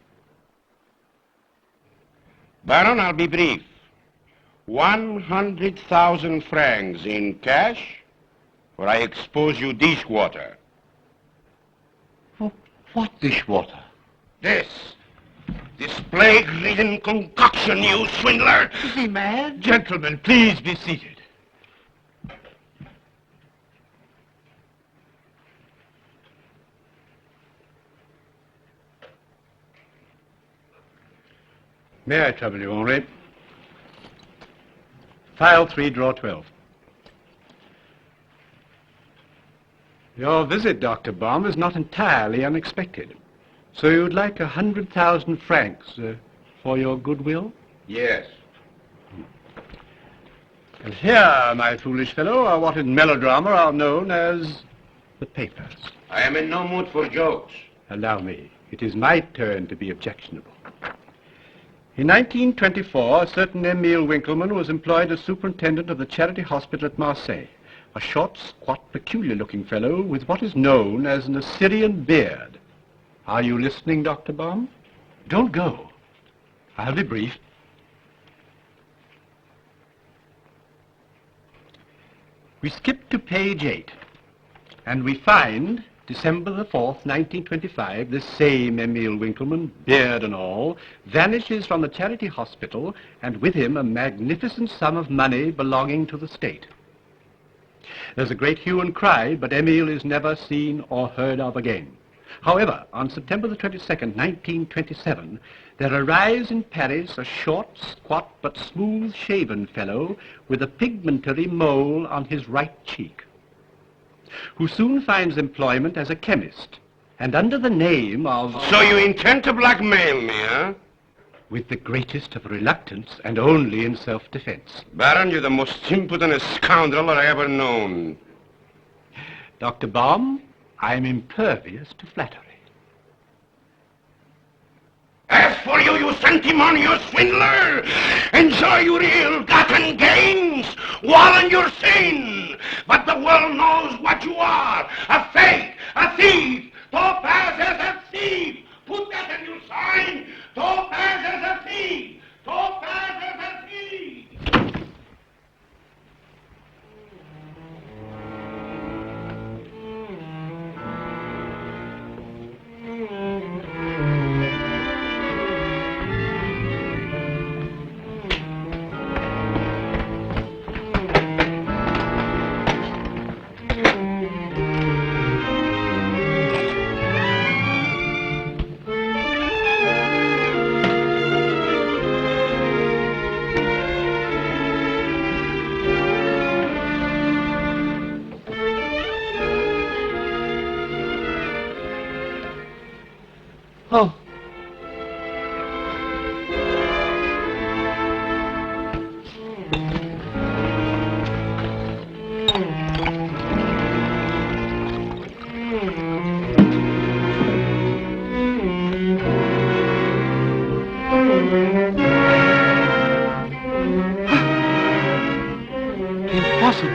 Baron, I'll be brief. 100,000 francs in cash, or I expose you dishwater. What dishwater? This plague-ridden concoction, you swindler! Is he mad? Gentlemen, please be seated. May I trouble you, Henri? File 3, draw 12. Your visit, Dr. Baum, is not entirely unexpected. So you'd like 100,000 francs for your goodwill? Yes. And here, my foolish fellow, are what in melodrama are known as the papers. I am in no mood for jokes. Allow me. It is my turn to be objectionable. In 1924, a certain Emile Winkleman was employed as superintendent of the charity hospital at Marseille, a short, squat, peculiar-looking fellow with what is known as an Assyrian beard. Are you listening, Dr. Baum? Don't go. I'll be brief. We skip to page 8, and we find December the 4th, 1925, this same Emile Winkleman, beard and all, vanishes from the charity hospital, and with him a magnificent sum of money belonging to the state. There's a great hue and cry, but Emile is never seen or heard of again. However, on September the 22nd, 1927, there arrives in Paris a short, squat, but smooth-shaven fellow with a pigmentary mole on his right cheek, who soon finds employment as a chemist, and under the name of... So you intend to blackmail me, huh? With the greatest of reluctance, and only in self-defense. Baron, you're the most impudent scoundrel that I ever known. Dr. Baum, I'm impervious to flattery. As for you, you sanctimonious swindler, enjoy your ill-gotten gains, wallow in your sin. But the world knows what you are, a fake, a thief. Topaze is a thief. Put that in your sign. Topaze is a thief. Topaze is a thief. Oh. Impossible.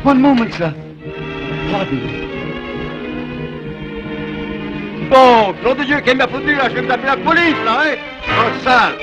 One moment, sir. Pardon me. Bon, nom de Dieu, qu'elle m'a foutu là, je vais me taper la police là, hein? Oh, sale!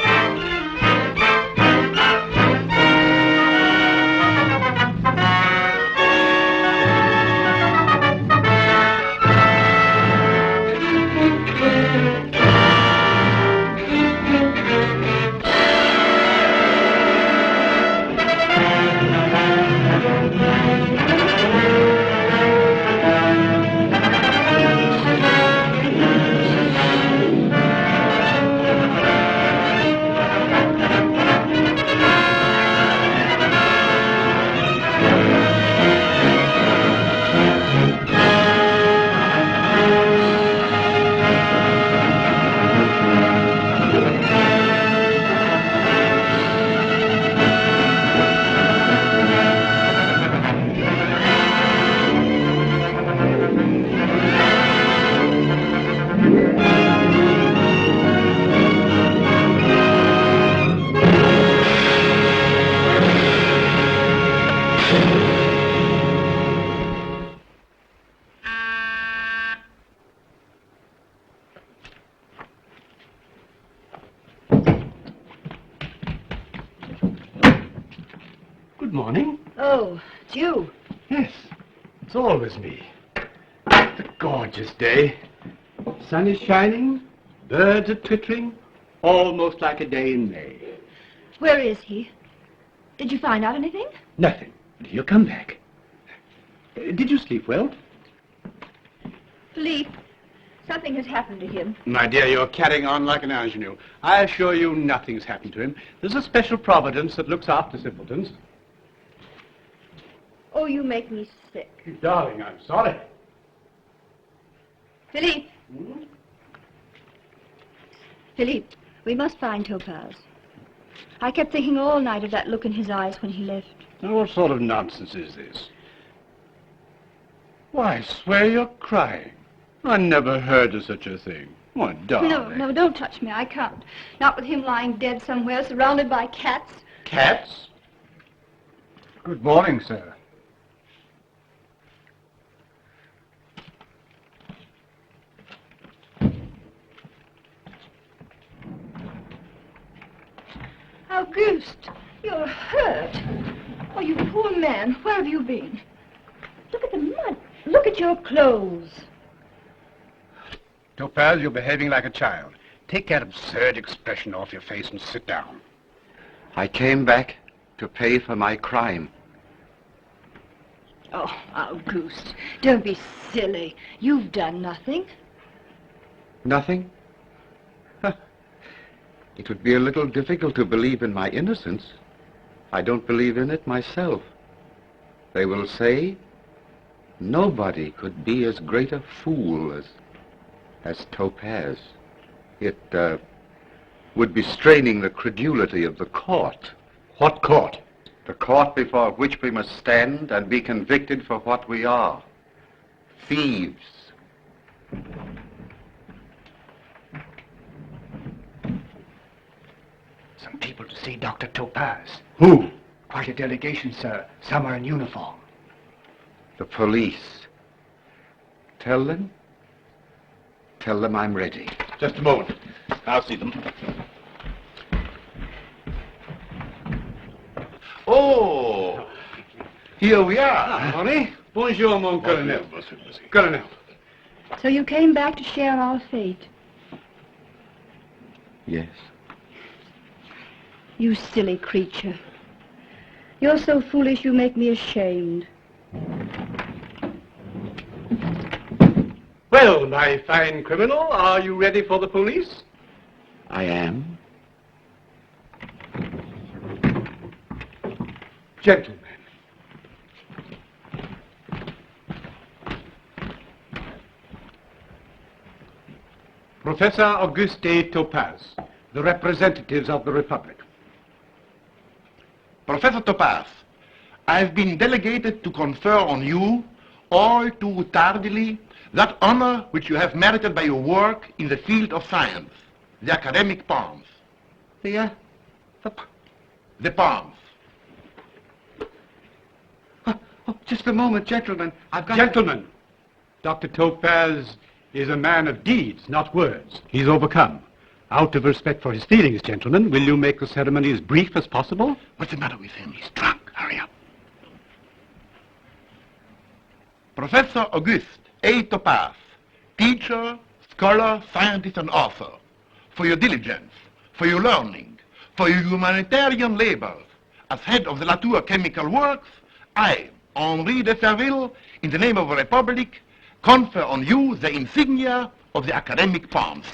Good morning. Oh, it's you. Yes, it's always me. It's a gorgeous day. Sun is shining, birds are twittering, almost like a day in May. Where is he? Did you find out anything? Nothing, but he'll come back. Did you sleep well? Philippe, something has happened to him. My dear, you're carrying on like an ingenue. I assure you nothing's happened to him. There's a special providence that looks after simpletons. Oh, you make me sick. Darling, I'm sorry. Philippe. Philippe, we must find Topaze. I kept thinking all night of that look in his eyes when he left. Now, what sort of nonsense is this? Why, I swear you're crying. I never heard of such a thing. Why, darling. No, don't touch me. I can't. Not with him lying dead somewhere, surrounded by cats. Cats? Good morning, sir. Auguste, you're hurt. Oh, you poor man. Where have you been? Look at the mud. Look at your clothes. Topaze, you're behaving like a child. Take that absurd expression off your face and sit down. I came back to pay for my crime. Oh, Auguste, don't be silly. You've done nothing. Nothing? Huh. It would be a little difficult to believe in my innocence. I don't believe in it myself. They will say nobody could be as great a fool as Topaze. It would be straining the credulity of the court. What court? The court before which we must stand and be convicted for what we are. Thieves. Some people to see Dr. Topaze. Who? Quite a delegation, sir. Some are in uniform. The police. Tell them I'm ready. Just a moment. I'll see them. Oh, here we are. Honey, bonjour, mon colonel. Colonel. So you came back to share our fate. Yes. You silly creature. You're so foolish you make me ashamed. Well, my fine criminal, are you ready for the police? I am. Gentlemen. Professor Auguste Topaze, the representatives of the Republic. Professor Topaze, I've been delegated to confer on you, all too tardily, that honor which you have merited by your work in the field of science, the academic palms. The palms. Oh, just a moment, gentlemen. I've got... Gentlemen, Dr. Topaze is a man of deeds, not words. He's overcome. Out of respect for his feelings, gentlemen, will you make the ceremony as brief as possible? What's the matter with him? He's drunk. Hurry up. Professor Auguste Topaze, teacher, scholar, scientist, and author, for your diligence, for your learning, for your humanitarian labors, as head of the Latour Chemical Works, I, Henri de Serville, in the name of the Republic, confer on you the insignia of the academic palms.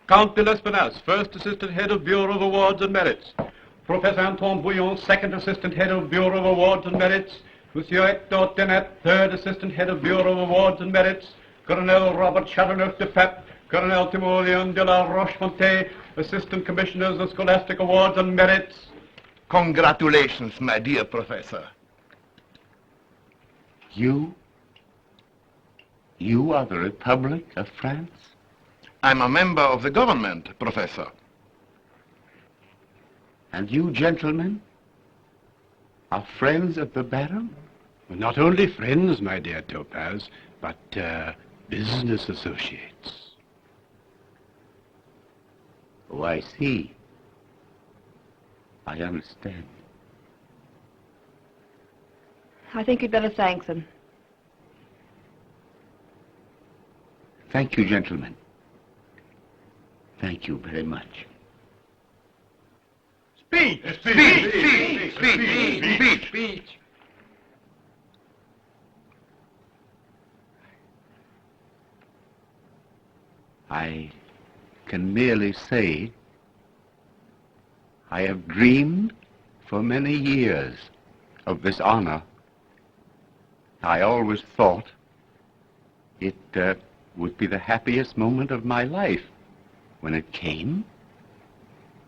Count de l'Espinasse, First Assistant Head of Bureau of Awards and Merits. Professor Antoine Bouillon, Second Assistant Head of Bureau of Awards and Merits. Monsieur Hector Tenet, Third Assistant Head of Bureau of Awards and Merits. Colonel Robert Chateauneuf de Pep, Colonel Timoleon de la Rochefontaine, Assistant Commissioners of Scholastic Awards and Merits. Congratulations, my dear Professor. You are the Republic of France? I'm a member of the government, Professor. And you, gentlemen, are friends of the Baron? Well, not only friends, my dear Topaze, but business associates. Oh, I see. I understand. I think you'd better thank them. Thank you, gentlemen. Thank you very much. Speech! Speech! Speech! Speech! I can merely say I have dreamed for many years of this honor. I always thought it would be the happiest moment of my life when it came,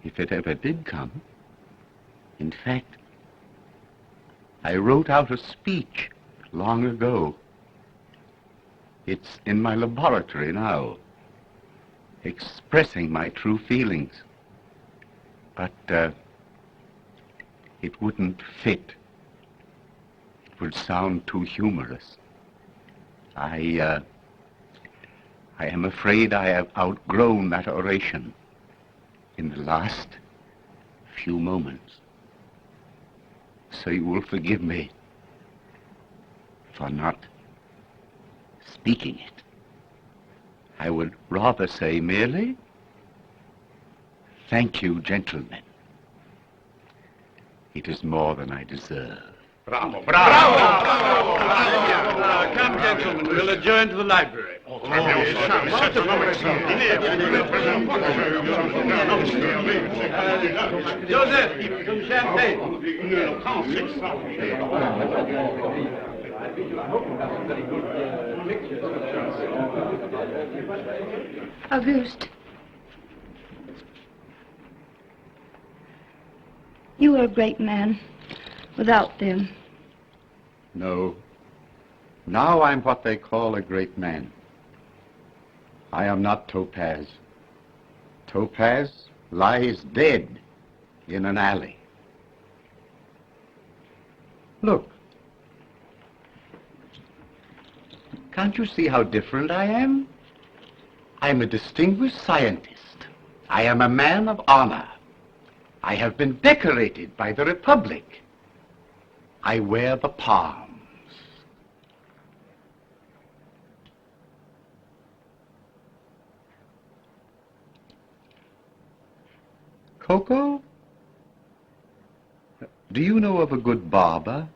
if it ever did come. In fact, I wrote out a speech long ago. It's in my laboratory now, expressing my true feelings. But it wouldn't fit. It would sound too humorous. I am afraid I have outgrown that oration in the last few moments. So you will forgive me for not speaking it. I would rather say merely, thank you, gentlemen. It is more than I deserve. Bravo, bravo! Bravo! Bravo! Come, gentlemen, we'll adjourn to the library. Joseph, some champagne. Auguste. You were a great man without them. No. Now I'm what they call a great man. I am not Topaze. Topaze lies dead in an alley. Look. Can't you see how different I am I'm a distinguished scientist. I am a man of honor. I have been decorated by the Republic. I wear the palms. Coco, do you know of a good barber?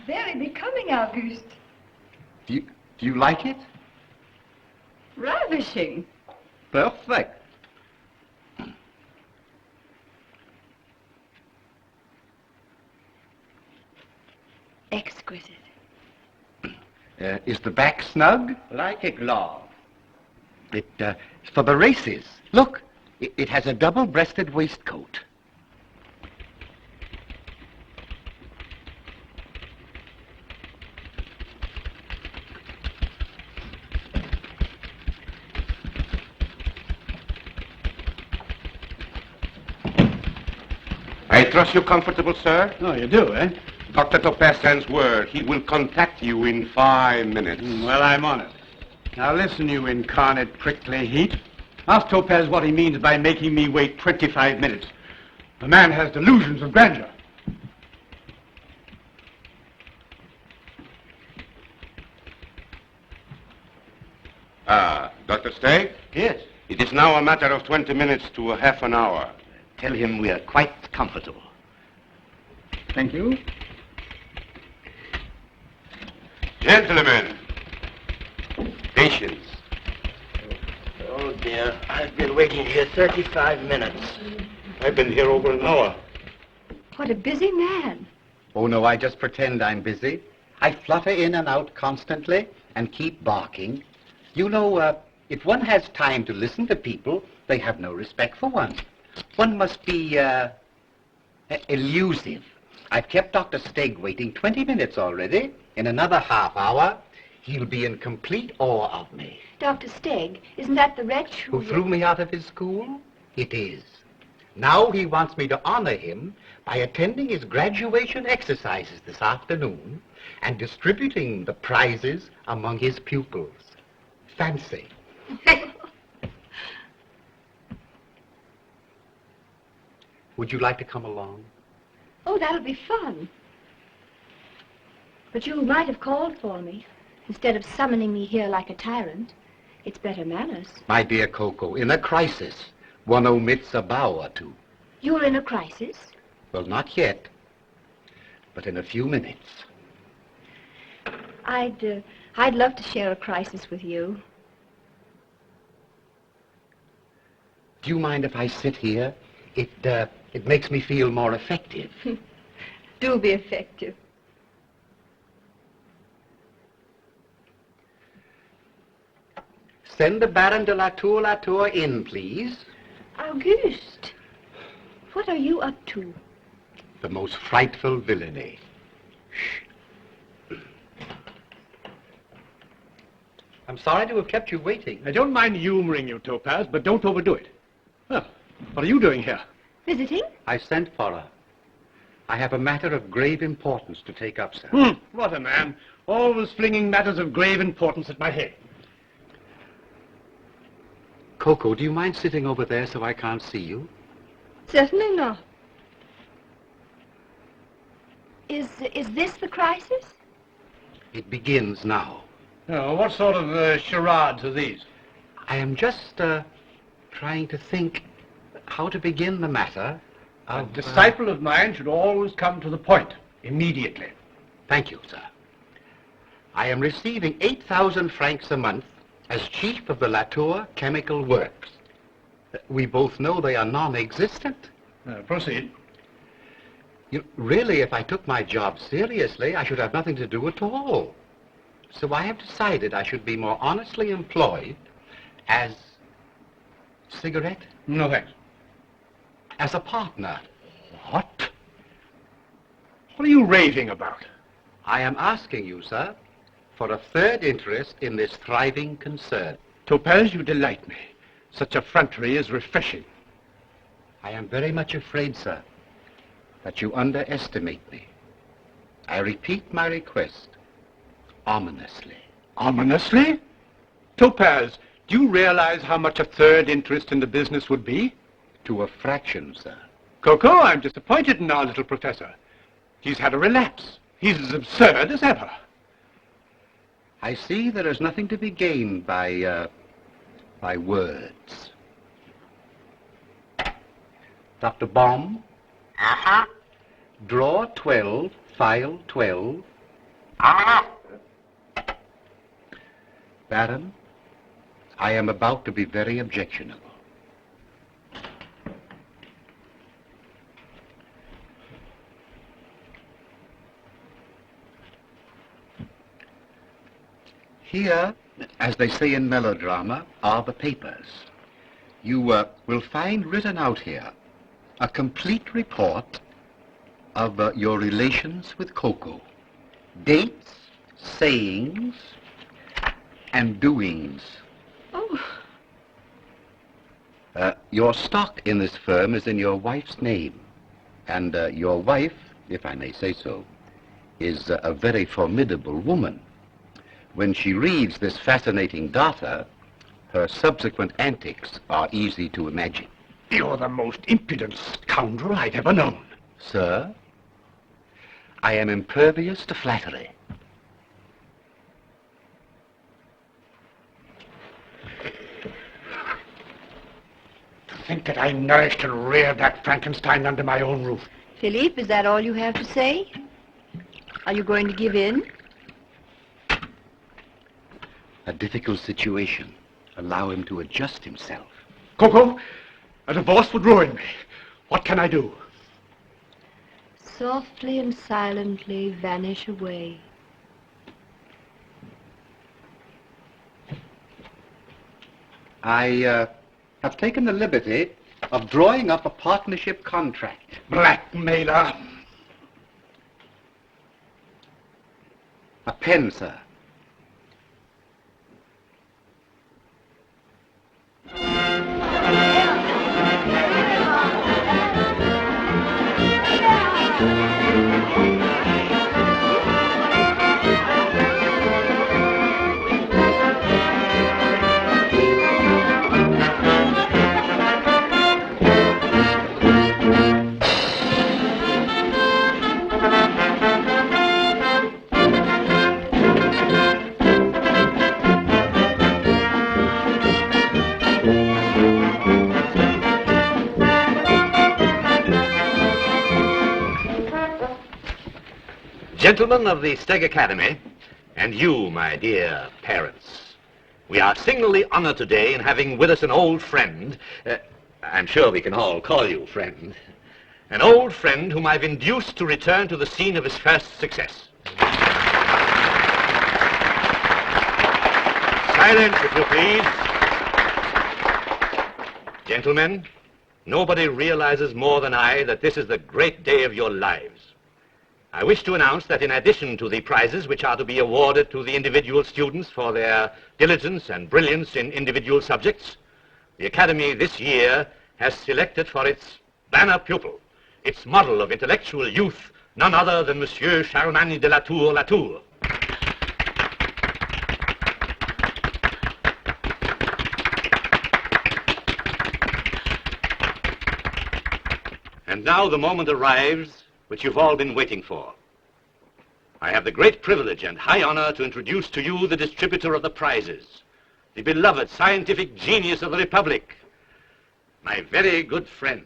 Very becoming, Auguste. Do you like it? Ravishing. Perfect. Exquisite. Is the back snug? Like a glove. It's for the races. Look, it has a double-breasted waistcoat. I trust you're comfortable, sir? Oh, you do, eh? Dr. Topaze sends word. He will contact you in 5 minutes. Well, I'm on it. Now listen, you incarnate prickly heat. Ask Topaze what he means by making me wait 25 minutes. The man has delusions of grandeur. Dr. Stagg? Yes. It is now a matter of 20 minutes to a half an hour. Tell him we are quite comfortable. Thank you. Gentlemen, patience. Oh, dear. I've been waiting here 35 minutes. I've been here over an hour. What a busy man. Oh, no, I just pretend I'm busy. I flutter in and out constantly and keep barking. You know, if one has time to listen to people, they have no respect for one. One must be elusive. I've kept Dr. Stagg waiting 20 minutes already. In another half hour, he'll be in complete awe of me. Dr. Stagg, isn't that the wretch Who threw me out of his school? It is. Now he wants me to honor him by attending his graduation exercises this afternoon and distributing the prizes among his pupils. Fancy. Would you like to come along? Oh, that'll be fun. But you might have called for me, instead of summoning me here like a tyrant. It's better manners. My dear Coco, in a crisis, one omits a bow or two. You're in a crisis? Well, not yet, but in a few minutes. I'd love to share a crisis with you. Do you mind if I sit here? It makes me feel more effective. Do be effective. Send the Baron de Latour in, please. Auguste, what are you up to? The most frightful villainy. I'm sorry to have kept you waiting. I don't mind humoring you, Topaze, but don't overdo it. Well, what are you doing here? Visiting? I sent for her. I have a matter of grave importance to take up, sir. What a man. Always flinging matters of grave importance at my head. Coco, do you mind sitting over there so I can't see you? Certainly not. Is this the crisis? It begins now. Oh, what sort of charades are these? I am just trying to think how to begin the matter. A disciple of mine should always come to the point, immediately. Thank you, sir. I am receiving 8,000 francs a month as chief of the Latour Chemical Works. We both know they are non-existent. Proceed. Really, if I took my job seriously, I should have nothing to do at all. So I have decided I should be more honestly employed as... Cigarette? No, thanks. As a partner. for a third interest in this thriving concern. Topaze, you delight me. Such effrontery is refreshing. I am very much afraid, sir, that you underestimate me. I repeat my request, ominously. Ominously? Topaze, do you realize how much a third interest in the business would be? To a fraction, sir. Coco, I'm disappointed in our little professor. He's had a relapse. He's as absurd as ever. I see there is nothing to be gained by words. Dr. Baum? Uh-huh. Draw 12, file 12. Uh-huh. Baron, I am about to be very objectionable. Here, as they say in melodrama, are the papers. You will find written out here a complete report of your relations with Coco. Dates, sayings, and doings. Oh. Your stock in this firm is in your wife's name. And your wife, if I may say so, is a very formidable woman. When she reads this fascinating data, her subsequent antics are easy to imagine. You're the most impudent scoundrel I've ever known. Sir, I am impervious to flattery. To think that I nourished and reared that Frankenstein under my own roof. Philippe, is that all you have to say? Are you going to give in? A difficult situation. Allow him to adjust himself. Coco, a divorce would ruin me. What can I do? Softly and silently vanish away. I have taken the liberty of drawing up a partnership contract. Blackmailer. A pen, sir. Gentlemen of the Steg Academy, and you, my dear parents, we are signally honored today in having with us an old friend. I'm sure we can all call you friend. An old friend whom I've induced to return to the scene of his first success. Silence, if you please. Gentlemen, nobody realizes more than I that this is the great day of your lives. I wish to announce that in addition to the prizes which are to be awarded to the individual students for their diligence and brilliance in individual subjects, the Academy this year has selected for its banner pupil, its model of intellectual youth, none other than Monsieur Charlemagne de Latour. And now the moment arrives which you've all been waiting for. I have the great privilege and high honor to introduce to you the distributor of the prizes, the beloved scientific genius of the Republic, my very good friend.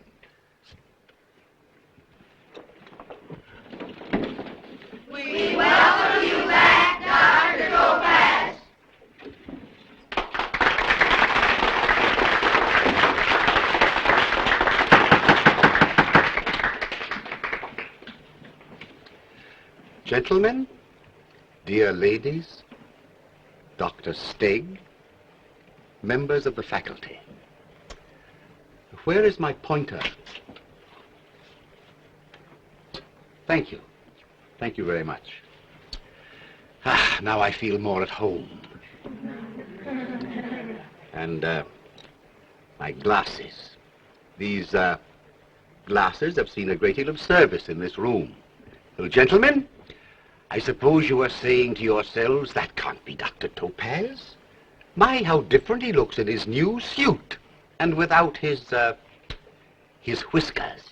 We welcome you back, Dr. Topaze. Gentlemen, dear ladies, Dr. Steg, members of the faculty. Where is my pointer? Thank you. Thank you very much. Now I feel more at home. And, my glasses. These, glasses have seen a great deal of service in this room. Well, gentlemen, I suppose you are saying to yourselves, that can't be Dr. Topaze. My, how different he looks in his new suit, and without his whiskers.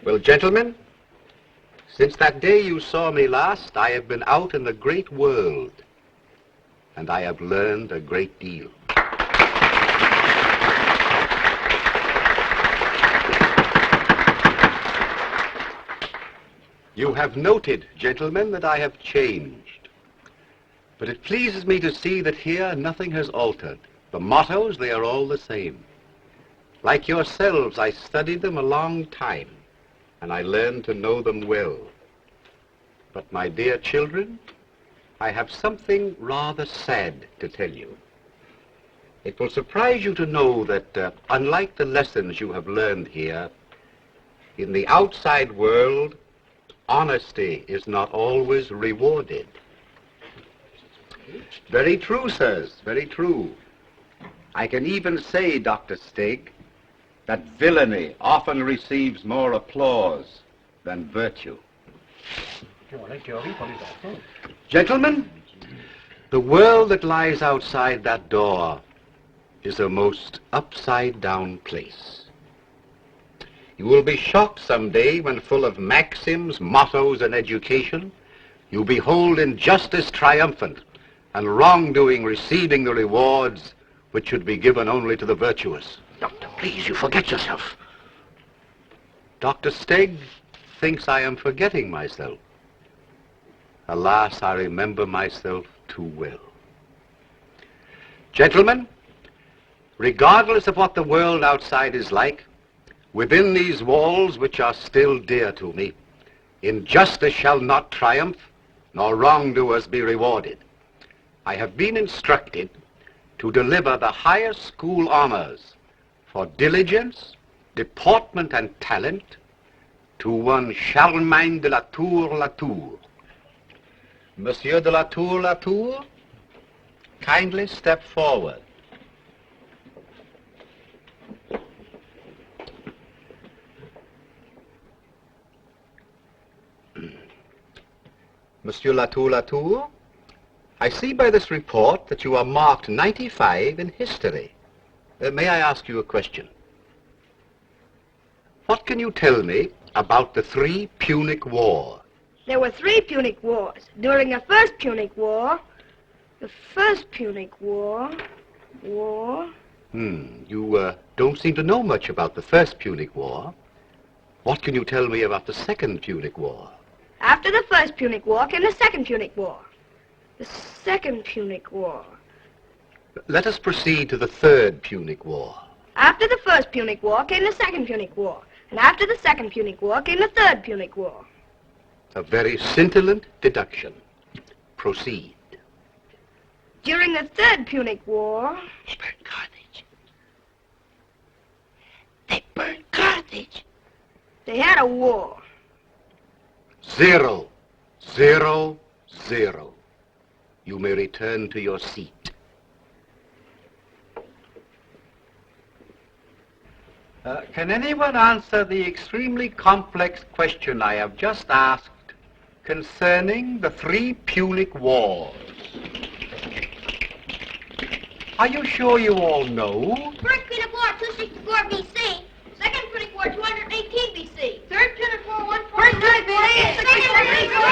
Well, gentlemen, since that day you saw me last, I have been out in the great world, and I have learned a great deal. You have noted, gentlemen, that I have changed. But it pleases me to see that here nothing has altered. The mottos, they are all the same. Like yourselves, I studied them a long time, and I learned to know them well. But my dear children, I have something rather sad to tell you. It will surprise you to know that, unlike the lessons you have learned here, in the outside world, honesty is not always rewarded. Very true, sirs, very true. I can even say, Dr. Stig, that villainy often receives more applause than virtue. Gentlemen, the world that lies outside that door is a most upside-down place. You will be shocked someday when, full of maxims, mottos, and education, you behold injustice triumphant and wrongdoing receiving the rewards which should be given only to the virtuous. Doctor, please, you forget yourself. Dr. Stig thinks I am forgetting myself. Alas, I remember myself too well. Gentlemen, regardless of what the world outside is like, within these walls, which are still dear to me, injustice shall not triumph, nor wrongdoers be rewarded. I have been instructed to deliver the highest school honors for diligence, deportment, and talent to one Charlemagne de la Tour. Monsieur de la Tour, kindly step forward. Monsieur Latour, I see by this report that you are marked 95 in history. May I ask you a question? What can you tell me about the 3 Punic War? There were 3 Punic Wars. During the first Punic War, You don't seem to know much about the first Punic War. What can you tell me about the second Punic War? After the first Punic War came the second Punic War. The second Punic War. Let us proceed to the third Punic War. After the first Punic War came the second Punic War. And after the second Punic War came the third Punic War. A very scintillant deduction. Proceed. During the third Punic War... They burned Carthage. They burned Carthage. They had a war. 0, 0, 0. You may return to your seat. Can anyone answer the extremely complex question I have just asked concerning the 3 Punic Wars? Are you sure you all know? First Punic War, 264 BC. Second Punic War, 218 BC. Third Punic War, 149 BC. Second Punic War,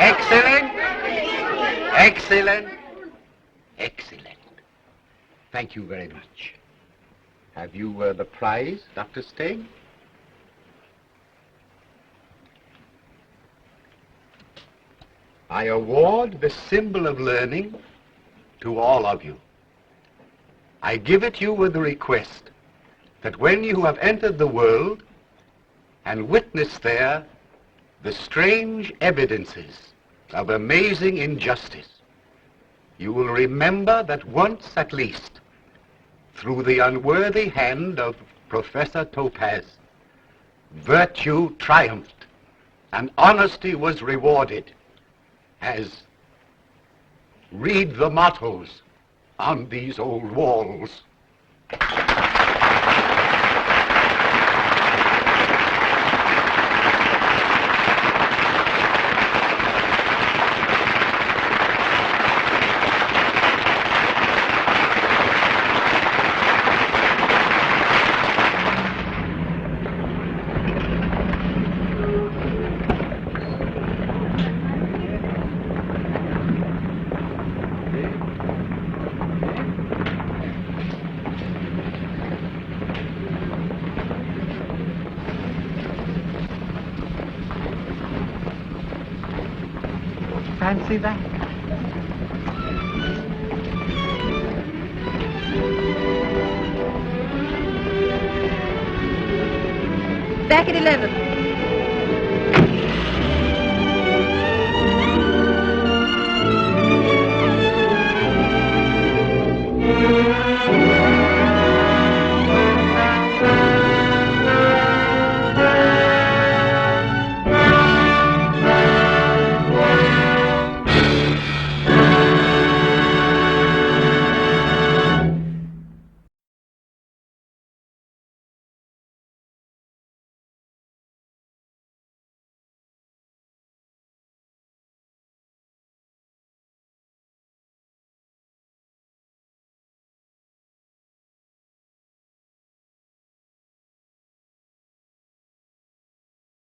Excellent. Excellent. Excellent. Thank you very much. Have you the prize, Dr. Stig? I award the symbol of learning to all of you. I give it you with the request that when you have entered the world and witnessed there the strange evidences of amazing injustice, you will remember that once at least through the unworthy hand of Professor Topaze, virtue triumphed and honesty was rewarded, as read the mottos on these old walls. Fancy that. Back at 11.